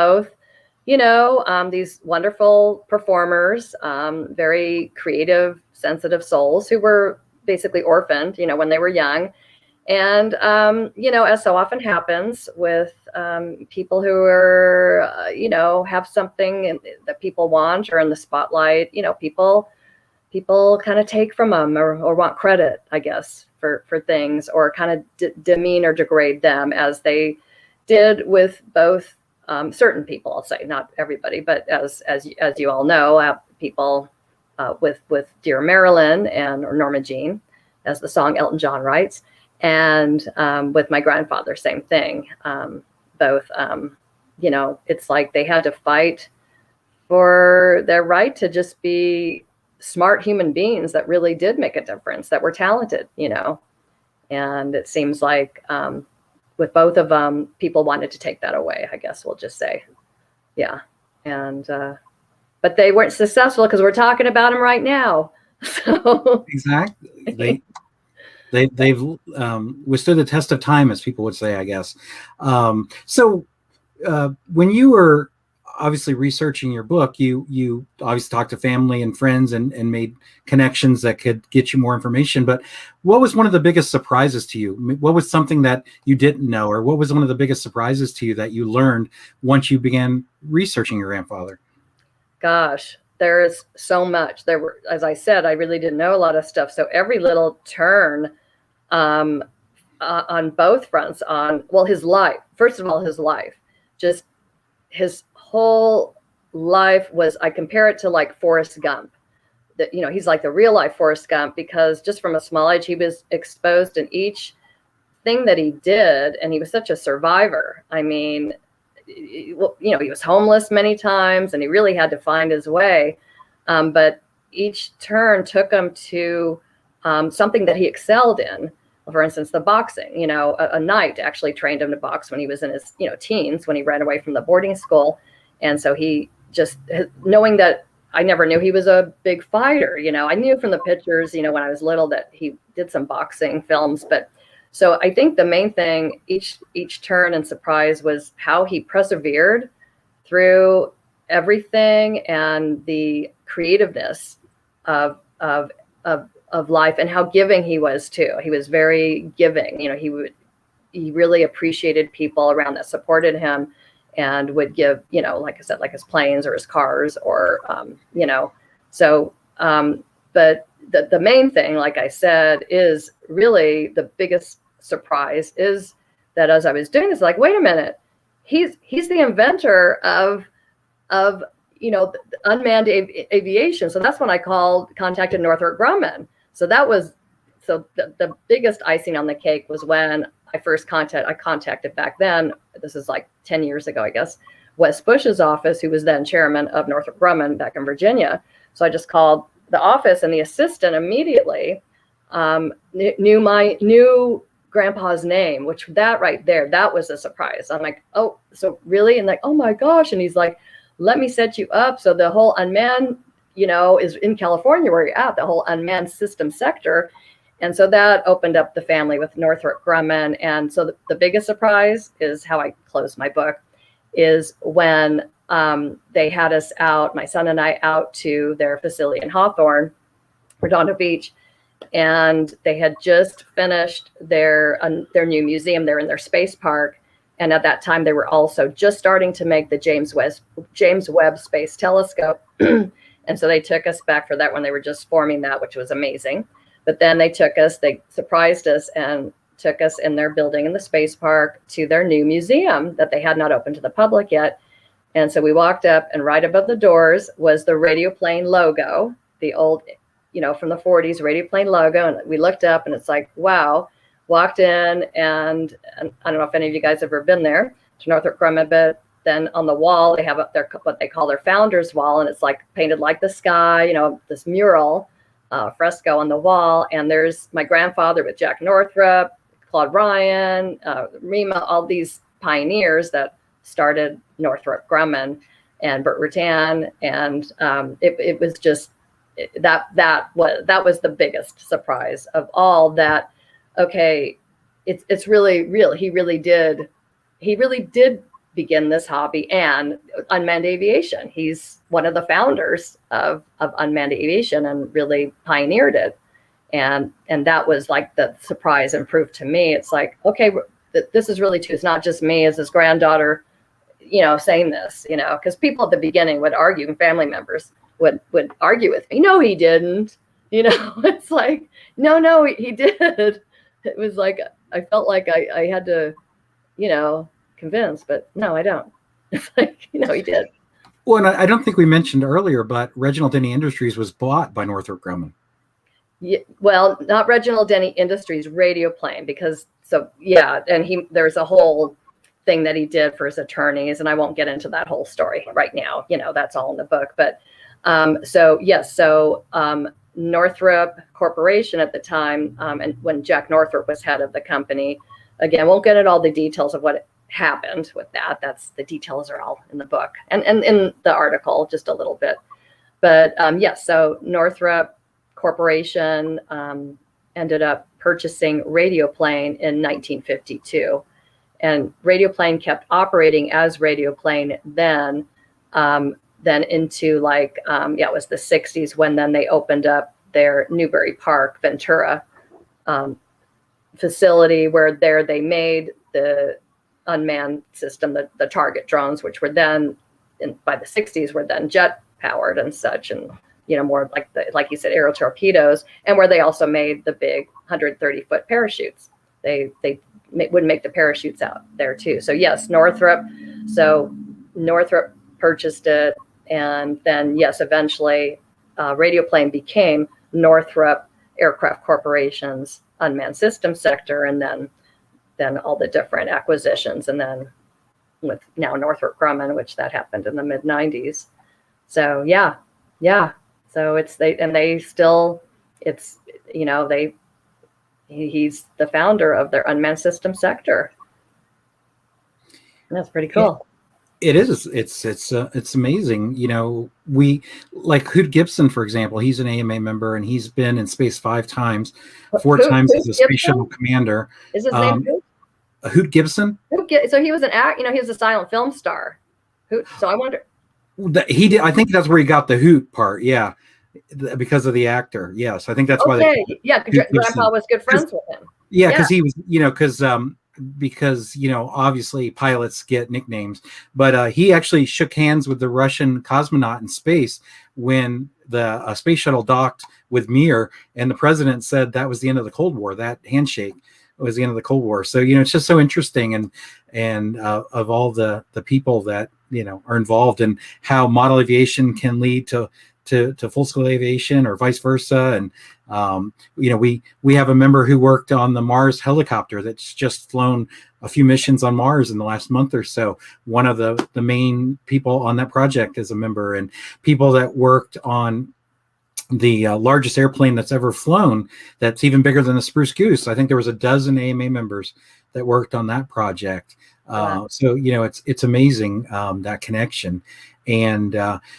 these wonderful performers, very creative, sensitive souls who were basically orphaned, when they were young. And, as so often happens with people who are, have something that people want or in the spotlight, people kind of take from them or want credit, I guess, for things, or kind of demean or degrade them, as they did with both certain people. I'll say not everybody, but as you all know, people with Dear Marilyn or Norma Jean, as the song Elton John writes, and with my grandfather, same thing. Both, it's like they had to fight for their right to just be smart human beings that really did make a difference, that were talented, and it seems like with both of them, people wanted to take that away, I guess we'll just say. Yeah. And but they weren't successful, because we're talking about them right now. So exactly. They've withstood the test of time, as people would say, I guess. So when you were obviously researching your book, you obviously talked to family and friends and made connections that could get you more information. But what was one of the biggest surprises to you? What was something that you didn't know, or what was one of the biggest surprises to you that you learned once you began researching your grandfather? Gosh, there is so much. There were, as I said, I really didn't know a lot of stuff. So every little turn on both fronts, his life, first of all, his life, just his whole life was, I compare it to like Forrest Gump. That, he's like the real life Forrest Gump, because just from a small age, he was exposed in each thing that he did. And he was such a survivor. I mean, he was homeless many times, and he really had to find his way. But each turn took him to something that he excelled in. For instance, the boxing. A knight actually trained him to box when he was in his teens, when he ran away from the boarding school. And so he just, knowing that, I never knew he was a big fighter. I knew from the pictures, when I was little, that he did some boxing films. But so I think the main thing, each turn and surprise, was how he persevered through everything, and the creativeness of life, and how giving he was too. He was very giving. He really appreciated people around that supported him, and would give, like I said, like his planes or his cars, or but the main thing, like I said, is really the biggest surprise is that as I was doing this, like, wait a minute, he's the inventor of unmanned aviation. So that's when I contacted Northrop Grumman. So that was, the biggest icing on the cake was when I contacted back then, this is like 10 years ago, I guess, Wes Bush's office, who was then chairman of Northrop Grumman back in Virginia. So I just called the office, and the assistant immediately knew Grandpa's name, which that right there, that was a surprise. I'm like, oh, so really? And like, oh my gosh. And he's like, let me set you up. So the whole unmanned, is in California where you're at, the whole unmanned system sector. And so that opened up the family with Northrop Grumman. And so the biggest surprise is how I closed my book, is when they had us out, my son and I, out to their facility in Hawthorne, Redondo Beach. And they had just finished their new museum. They're in their space park. And at that time, they were also just starting to make the James Webb Space Telescope. And so they took us back for that when they were just forming that, which was amazing. But then they surprised us and took us in their building in the space park to their new museum that they had not opened to the public yet. And so we walked up, and right above the doors was the radio plane logo, the old, from the 40s radio plane logo. And we looked up, and it's like, wow. Walked in, and I don't know if any of you guys have ever been there to Northrop Grumman, but then on the wall, they have up there what they call their founders wall. And it's like painted like the sky, this mural fresco on the wall. And there's my grandfather with Jack Northrop, Claude Ryan, Rima, all these pioneers that started Northrop Grumman, and Burt Rutan. And it was just, that was the biggest surprise of all that. Okay, it's really real. He really did begin this hobby and unmanned aviation. He's one of the founders of unmanned aviation and really pioneered it. And that was like the surprise and proof to me. It's like, okay, this is really true. It's not just me as his granddaughter, saying this, because people at the beginning would argue, and family members would argue with me. No, he didn't. It's like, no, he did. It was like, I felt like I had to, convince, but no, I don't. It's like, he did. Well, and I don't think we mentioned earlier, but Reginald Denny Industries was bought by Northrop Grumman. Yeah, well, not Reginald Denny Industries, Radioplane, and there's a whole thing that he did for his attorneys, and I won't get into that whole story right now. That's all in the book. But Northrop Corporation at the time, and when Jack Northrop was head of the company, again, won't get into all the details of what happened with that. The details are all in the book and in the article, just a little bit. But so Northrop Corporation ended up purchasing Radioplane in 1952. And Radioplane kept operating as Radioplane then into it was the 60s when then they opened up their Newbury Park, Ventura facility, where they made the unmanned system, the target drones, which were then, by the 60s, were then jet powered and such, and more like you said, aero torpedoes, and where they also made the big 130-foot parachutes. They would make the parachutes out there too. So yes, Northrop purchased it, and then yes, eventually Radioplane became Northrop Aircraft Corporation's unmanned system sector, and then all the different acquisitions, and then with now Northrop Grumman, which that happened in the mid 90s. So yeah. So he's the founder of their unmanned system sector. And that's pretty cool. It is. It's amazing. We like Hoot Gibson, for example. He's an AMA member, and he's been in space 5 times, 4 times as a space shuttle commander. Is his name Hoot? Hoot Gibson. So he was he was a silent film star. Hoot. So I wonder. He did. I think that's where he got the Hoot part. Yeah, because of the actor. Yes, I think that's why. Grandpa was good friends with him. Yeah, because he was. Because obviously pilots get nicknames, but he actually shook hands with the Russian cosmonaut in space when the space shuttle docked with Mir, and the president said that was the end of the Cold War. That handshake was the end of the Cold War. So it's just so interesting, and of all the people that are involved, and how model aviation can lead to full-scale aviation, or vice versa. And we have a member who worked on the Mars helicopter that's just flown a few missions on Mars in the last month or so. One of the main people on that project is a member, and people that worked on the largest airplane that's ever flown, that's even bigger than the Spruce Goose. I think there was a dozen AMA members that worked on that project. Wow. So it's amazing, that connection. And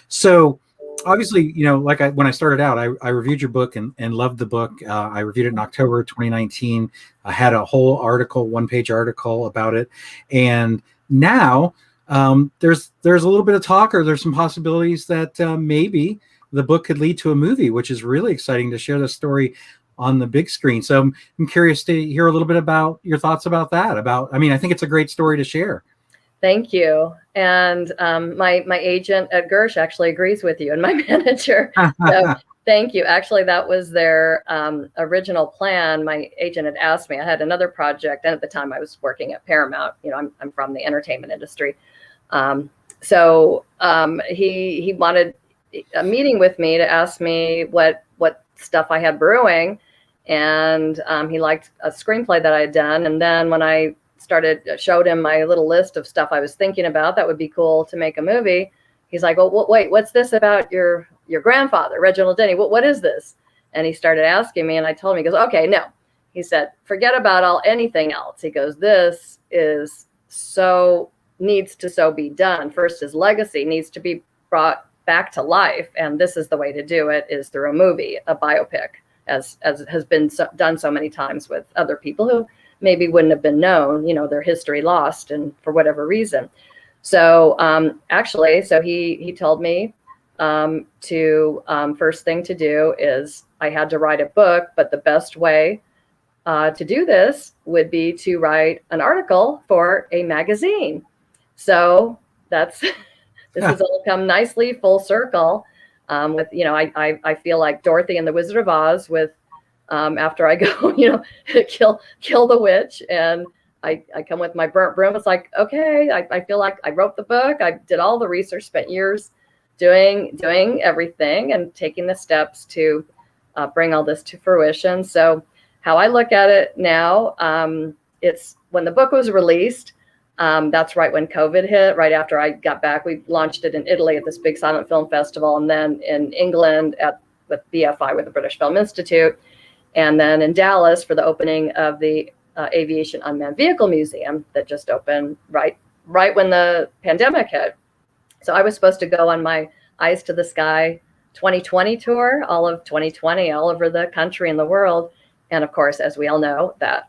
so obviously, when I started out, I reviewed your book and loved the book. I reviewed it in October 2019. I had a whole article, 1-page article about it. And now there's a little bit of talk, or there's some possibilities that maybe the book could lead to a movie, which is really exciting to share the story on the big screen. So I'm curious to hear a little bit about your thoughts about that. I think it's a great story to share. Thank you. And my agent at Gersh actually agrees with you, and my manager. So thank you. Actually, that was their original plan. My agent had asked me. I had another project, and at the time I was working at Paramount. I'm from the entertainment industry. So he wanted a meeting with me to ask me what stuff I had brewing, and he liked a screenplay that I had done. And then when I showed him my little list of stuff I was thinking about that would be cool to make a movie, he's like, well, wait, what's this about your grandfather, Reginald Denny? What is this? And he started asking me, and I told him. He goes, okay, no. He said, forget about anything else. He goes, this needs to be done. First, his legacy needs to be brought back to life, and this is the way to do it, is through a movie, a biopic, as has been done so many times with other people who maybe wouldn't have been known, their history lost, and for whatever reason. So he told me to first thing to do is I had to write a book, but the best way to do this would be to write an article for a magazine. So that's this has all come nicely full circle. With I feel like Dorothy and the Wizard of Oz with after I go kill the witch, and I come with my burnt broom. It's like, okay, I feel like I wrote the book. I did all the research, spent years doing everything and taking the steps to bring all this to fruition. So how I look at it now, it's when the book was released, that's right when COVID hit, right after I got back. We launched it in Italy at this big silent film festival, and then in England with BFI, with the British Film Institute, and then in Dallas for the opening of the Aviation Unmanned Vehicle Museum that just opened right when the pandemic hit. So I was supposed to go on my Eyes to the Sky 2020 tour, all of 2020, all over the country and the world. And of course, as we all know, that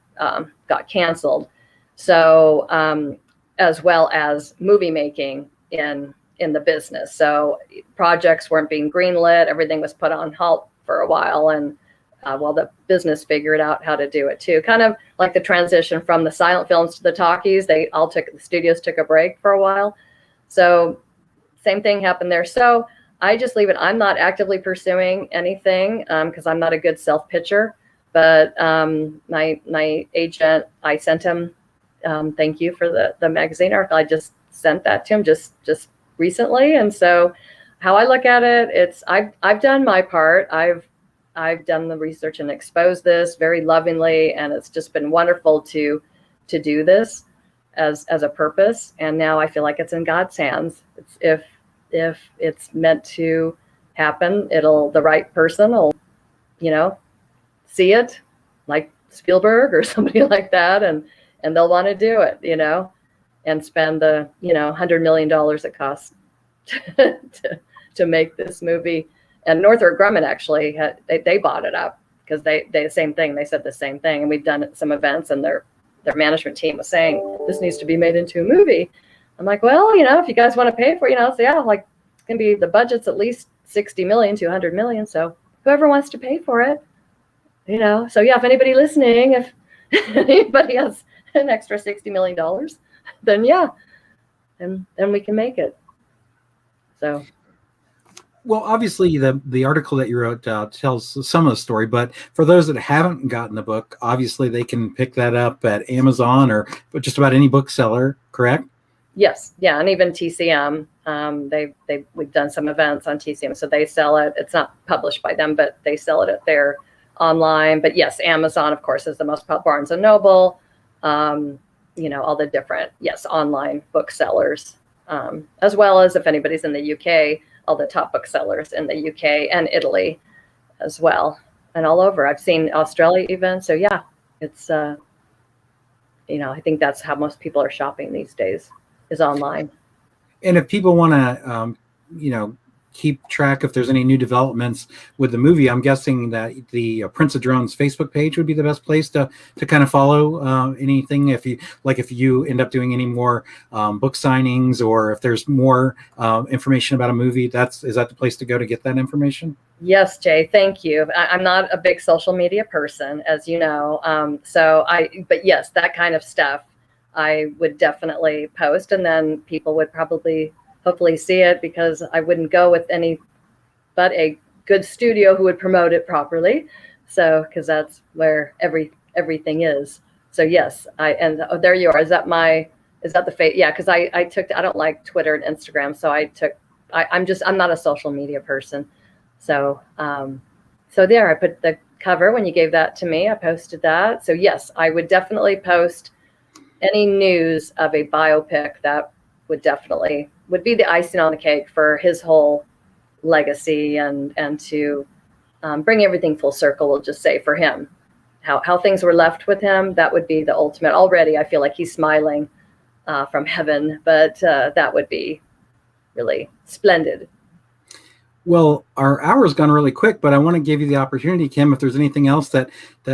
got canceled. So as well as movie making in the business. So projects weren't being greenlit. Everything was put on halt for a while. And while the business figured out how to do it too, kind of like the transition from the silent films to the talkies, the studios took a break for a while. So same thing happened there. So I just leave it. I'm not actively pursuing anything because I'm not a good self-pitcher. But my agent, I sent him, thank you for the magazine article. I just sent that to him just recently. And so how I look at it, it's I've done my part. I've done the research and exposed this very lovingly, and it's just been wonderful to do this as a purpose. And now I feel like it's in God's hands. If it's meant to happen, the right person will, see it, like Spielberg or somebody like that, and they'll want to do it, and spend the $100 million it costs to make this movie. And Northrop Grumman actually they bought it up because they same thing. They said the same thing, and we've done some events, and their management team was saying this needs to be made into a movie. I'm like, well, if you guys want to pay for it, so yeah, like it's gonna be, the budget's at least 60 million to 100 million. So whoever wants to pay for it, So yeah, if anybody listening, if anybody has an extra $60 million, then yeah, and then we can make it. So. Well, obviously, the article that you wrote tells some of the story, but for those that haven't gotten the book, obviously they can pick that up at Amazon or just about any bookseller, correct? Yes, yeah, and even TCM. We've done some events on TCM, so they sell it. It's not published by them, but they sell it at their online. But yes, Amazon, of course, is the most popular. Barnes and Noble, all the different online booksellers, as well as if anybody's in the UK. All the top booksellers in the UK and Italy as well, and all over. I've seen Australia even. So yeah, it's, I think that's how most people are shopping these days, is online. And if people want to, keep track if there's any new developments with the movie, I'm guessing that the Prince of Drones Facebook page would be the best place to kind of follow anything. If you end up doing any more book signings, or if there's more information about a movie, is that the place to go to get that information? Yes, Jay, thank you. I'm not a big social media person, as you know. But yes, that kind of stuff I would definitely post, and then people would probably hopefully see it, because I wouldn't go with any but a good studio who would promote it properly. So, because that's where everything is. So yes, there you are. Is that the fate? Yeah, because I don't like Twitter and Instagram, so I'm not a social media person. So there, I put the cover when you gave that to me. I posted that. So yes, I would definitely post any news of a biopic. That would be the icing on the cake for his whole legacy, and to bring everything full circle. We'll just say for him, how things were left with him. That would be the ultimate. Already, I feel like he's smiling from heaven, but that would be really splendid. Well, our hour's gone really quick, but I want to give you the opportunity, Kim, if there's anything else that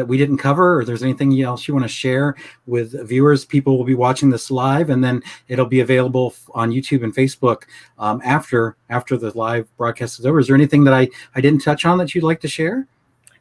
we didn't cover, or there's anything else you want to share with viewers. People will be watching this live, and then it'll be available on YouTube and Facebook after the live broadcast is over. Is there anything that I didn't touch on that you'd like to share?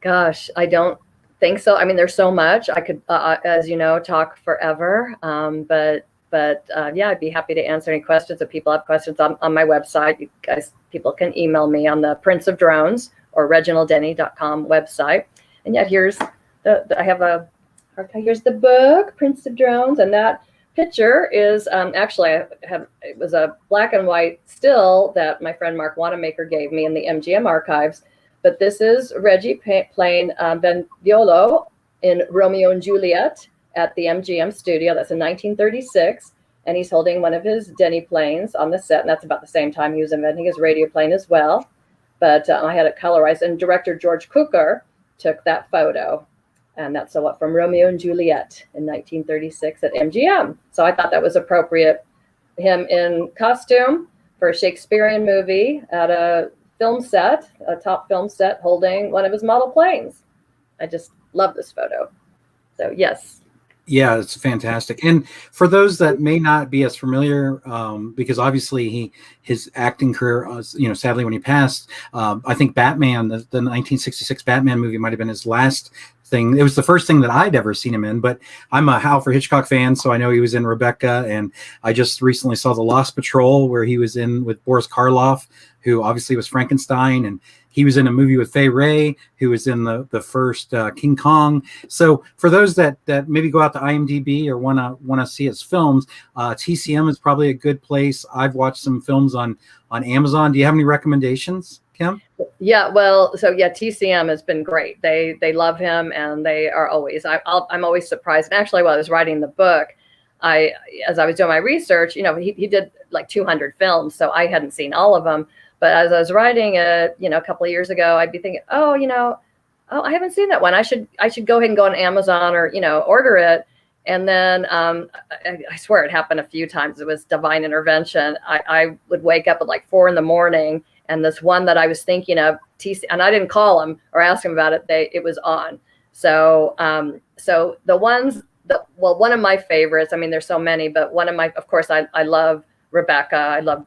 Gosh, I don't think so. I mean, there's so much I could, as you know, talk forever. But yeah, I'd be happy to answer any questions. If people have questions on my website, you guys, people can email me on the Prince of Drones or reginalddenny.com website. And yet here's here's the book, Prince of Drones, and that picture is actually it was a black and white still that my friend Mark Wanamaker gave me in the MGM archives. But this is Reggie playing Benvolio in Romeo and Juliet at the MGM studio. That's in 1936. And he's holding one of his Denny planes on the set. And that's about the same time he was inventing his radio plane as well. But I had it colorized. And director George Cukor took that photo. And that's from Romeo and Juliet in 1936 at MGM. So I thought that was appropriate. Him in costume for a Shakespearean movie at a top film set, holding one of his model planes. I just love this photo. So yes. Yeah, it's fantastic. And for those that may not be as familiar, because obviously his acting career, sadly when he passed, I think Batman, the 1966 Batman movie might have been his last thing. It was the first thing that I'd ever seen him in, but I'm a Alfred Hitchcock fan, so I know he was in Rebecca, and I just recently saw The Lost Patrol, where he was in with Boris Karloff, who obviously was Frankenstein, and he was in a movie with Fay Wray, who was in the first King Kong. So for those that maybe go out to IMDb or want to see his films, TCM is probably a good place. I've watched some films on Amazon. Do you have any recommendations, Kim? Yeah, well, so yeah, TCM has been great. They love him, and they are always. I'm always surprised. And actually, while I was writing the book, as I was doing my research, he did like 200 films, so I hadn't seen all of them. But as I was writing it, a couple of years ago, I'd be thinking, I haven't seen that one. I should go ahead and go on Amazon or order it. And then I swear it happened a few times. It was divine intervention. I would wake up at like 4 a.m. and this one that I was thinking of, and I didn't call him or ask him about it. It was on. So the ones one of my favorites. I mean, there's so many, but one of my, of course, I love Rebecca. I love,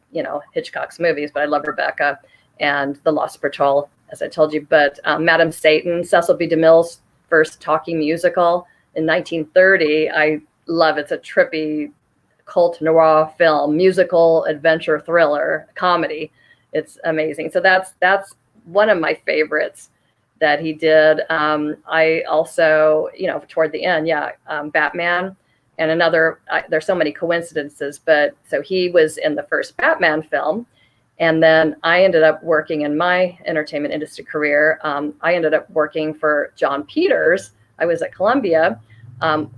Hitchcock's movies, but I love Rebecca and The Lost Patrol, as I told you. But Madame Satan, Cecil B. DeMille's first talking musical in 1930. I love it. It's a trippy cult noir film, musical, adventure, thriller, comedy. It's amazing. So that's one of my favorites that he did. I also, toward the end, Batman. And another, there's so many coincidences, but so he was in the first Batman film. And then I ended up working in my entertainment industry career. I ended up working for John Peters. I was at Columbia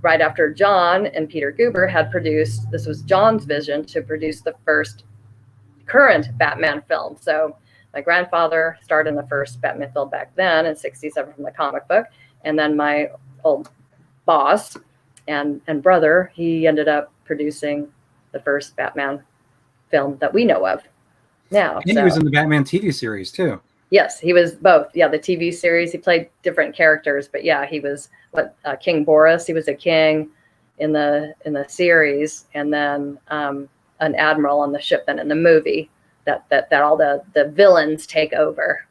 right after John and Peter Guber had produced, this was John's vision to produce the first current Batman film. So my grandfather starred in the first Batman film back then in 1967 from the comic book. And then my old boss and brother, he ended up producing the first Batman film that we know of now. And he was in the Batman TV series too. Yes, he was both. Yeah, the TV series. He played different characters, but yeah, he was King Boris. He was a king in the series, and then an admiral on the ship. Then in the movie, that all the villains take over,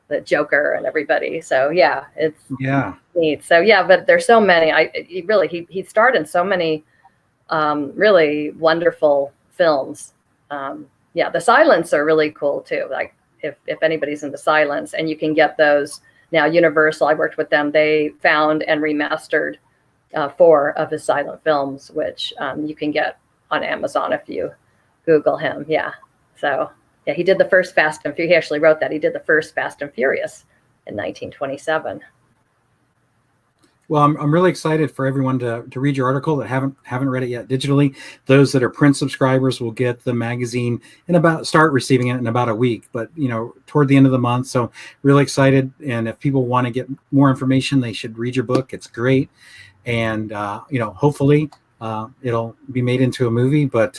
the Joker and everybody. So yeah, it's neat. So yeah, but there's so many. He starred in so many really wonderful films. The silents are really cool too. Like if anybody's into silents, and you can get those now. Universal, I worked with them. They found and remastered 4 of his silent films, which you can get on Amazon if you Google him. Yeah. So yeah, he did the first Fast and Furious. He actually wrote that. He did the first Fast and Furious in 1927. Well, I'm really excited for everyone to read your article that haven't read it yet digitally. Those that are print subscribers will get the magazine start receiving it in about a week, but toward the end of the month. So really excited. And if people want to get more information, they should read your book. It's great. And hopefully it'll be made into a movie. But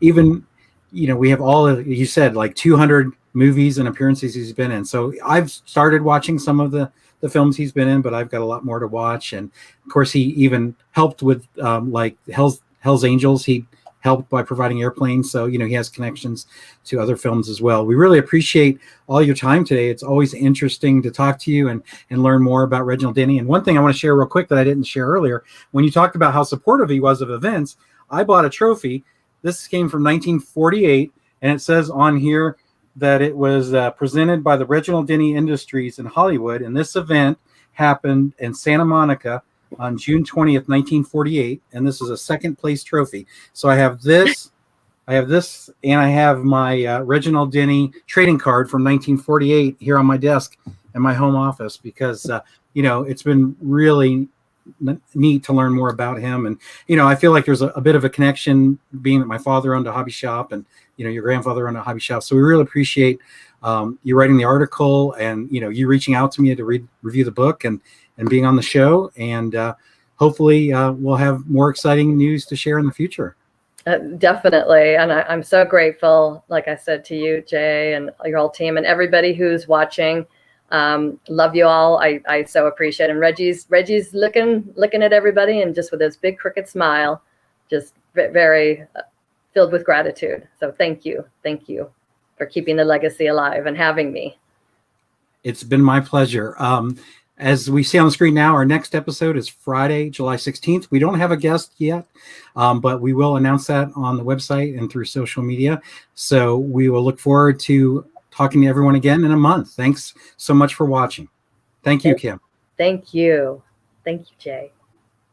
even we have all of, you said, like 200 movies and appearances he's been in. So I've started watching some of the films he's been in, but I've got a lot more to watch. And of course, he even helped with like Hell's Angels. He helped by providing airplanes. So, he has connections to other films as well. We really appreciate all your time today. It's always interesting to talk to you and learn more about Reginald Denny. And one thing I want to share real quick that I didn't share earlier, when you talked about how supportive he was of events, I bought a trophy. This came from 1948, and it says on here that it was presented by the Reginald Denny Industries in Hollywood. And this event happened in Santa Monica on June 20th, 1948, and this is a second place trophy. So I have this, and I have my Reginald Denny trading card from 1948 here on my desk in my home office, because it's been really neat to learn more about him. And I feel like there's a bit of a connection, being that my father owned a hobby shop and your grandfather owned a hobby shop. So we really appreciate you writing the article, and you reaching out to me to review the book and being on the show. And hopefully we'll have more exciting news to share in the future. Definitely. And I'm so grateful, like I said, to you, Jay, and your whole team, and everybody who's watching. Love you all. I so appreciate it. And Reggie's looking at everybody, and just with his big crooked smile, just very filled with gratitude. So thank you for keeping the legacy alive and having me. It's been my pleasure. As we see on the screen now, our next episode is Friday, July 16th. We don't have a guest yet, but we will announce that on the website and through social media. So we will look forward to talking to everyone again in a month. Thanks so much for watching. Thank you, Kim. Thank you. Thank you, Jay.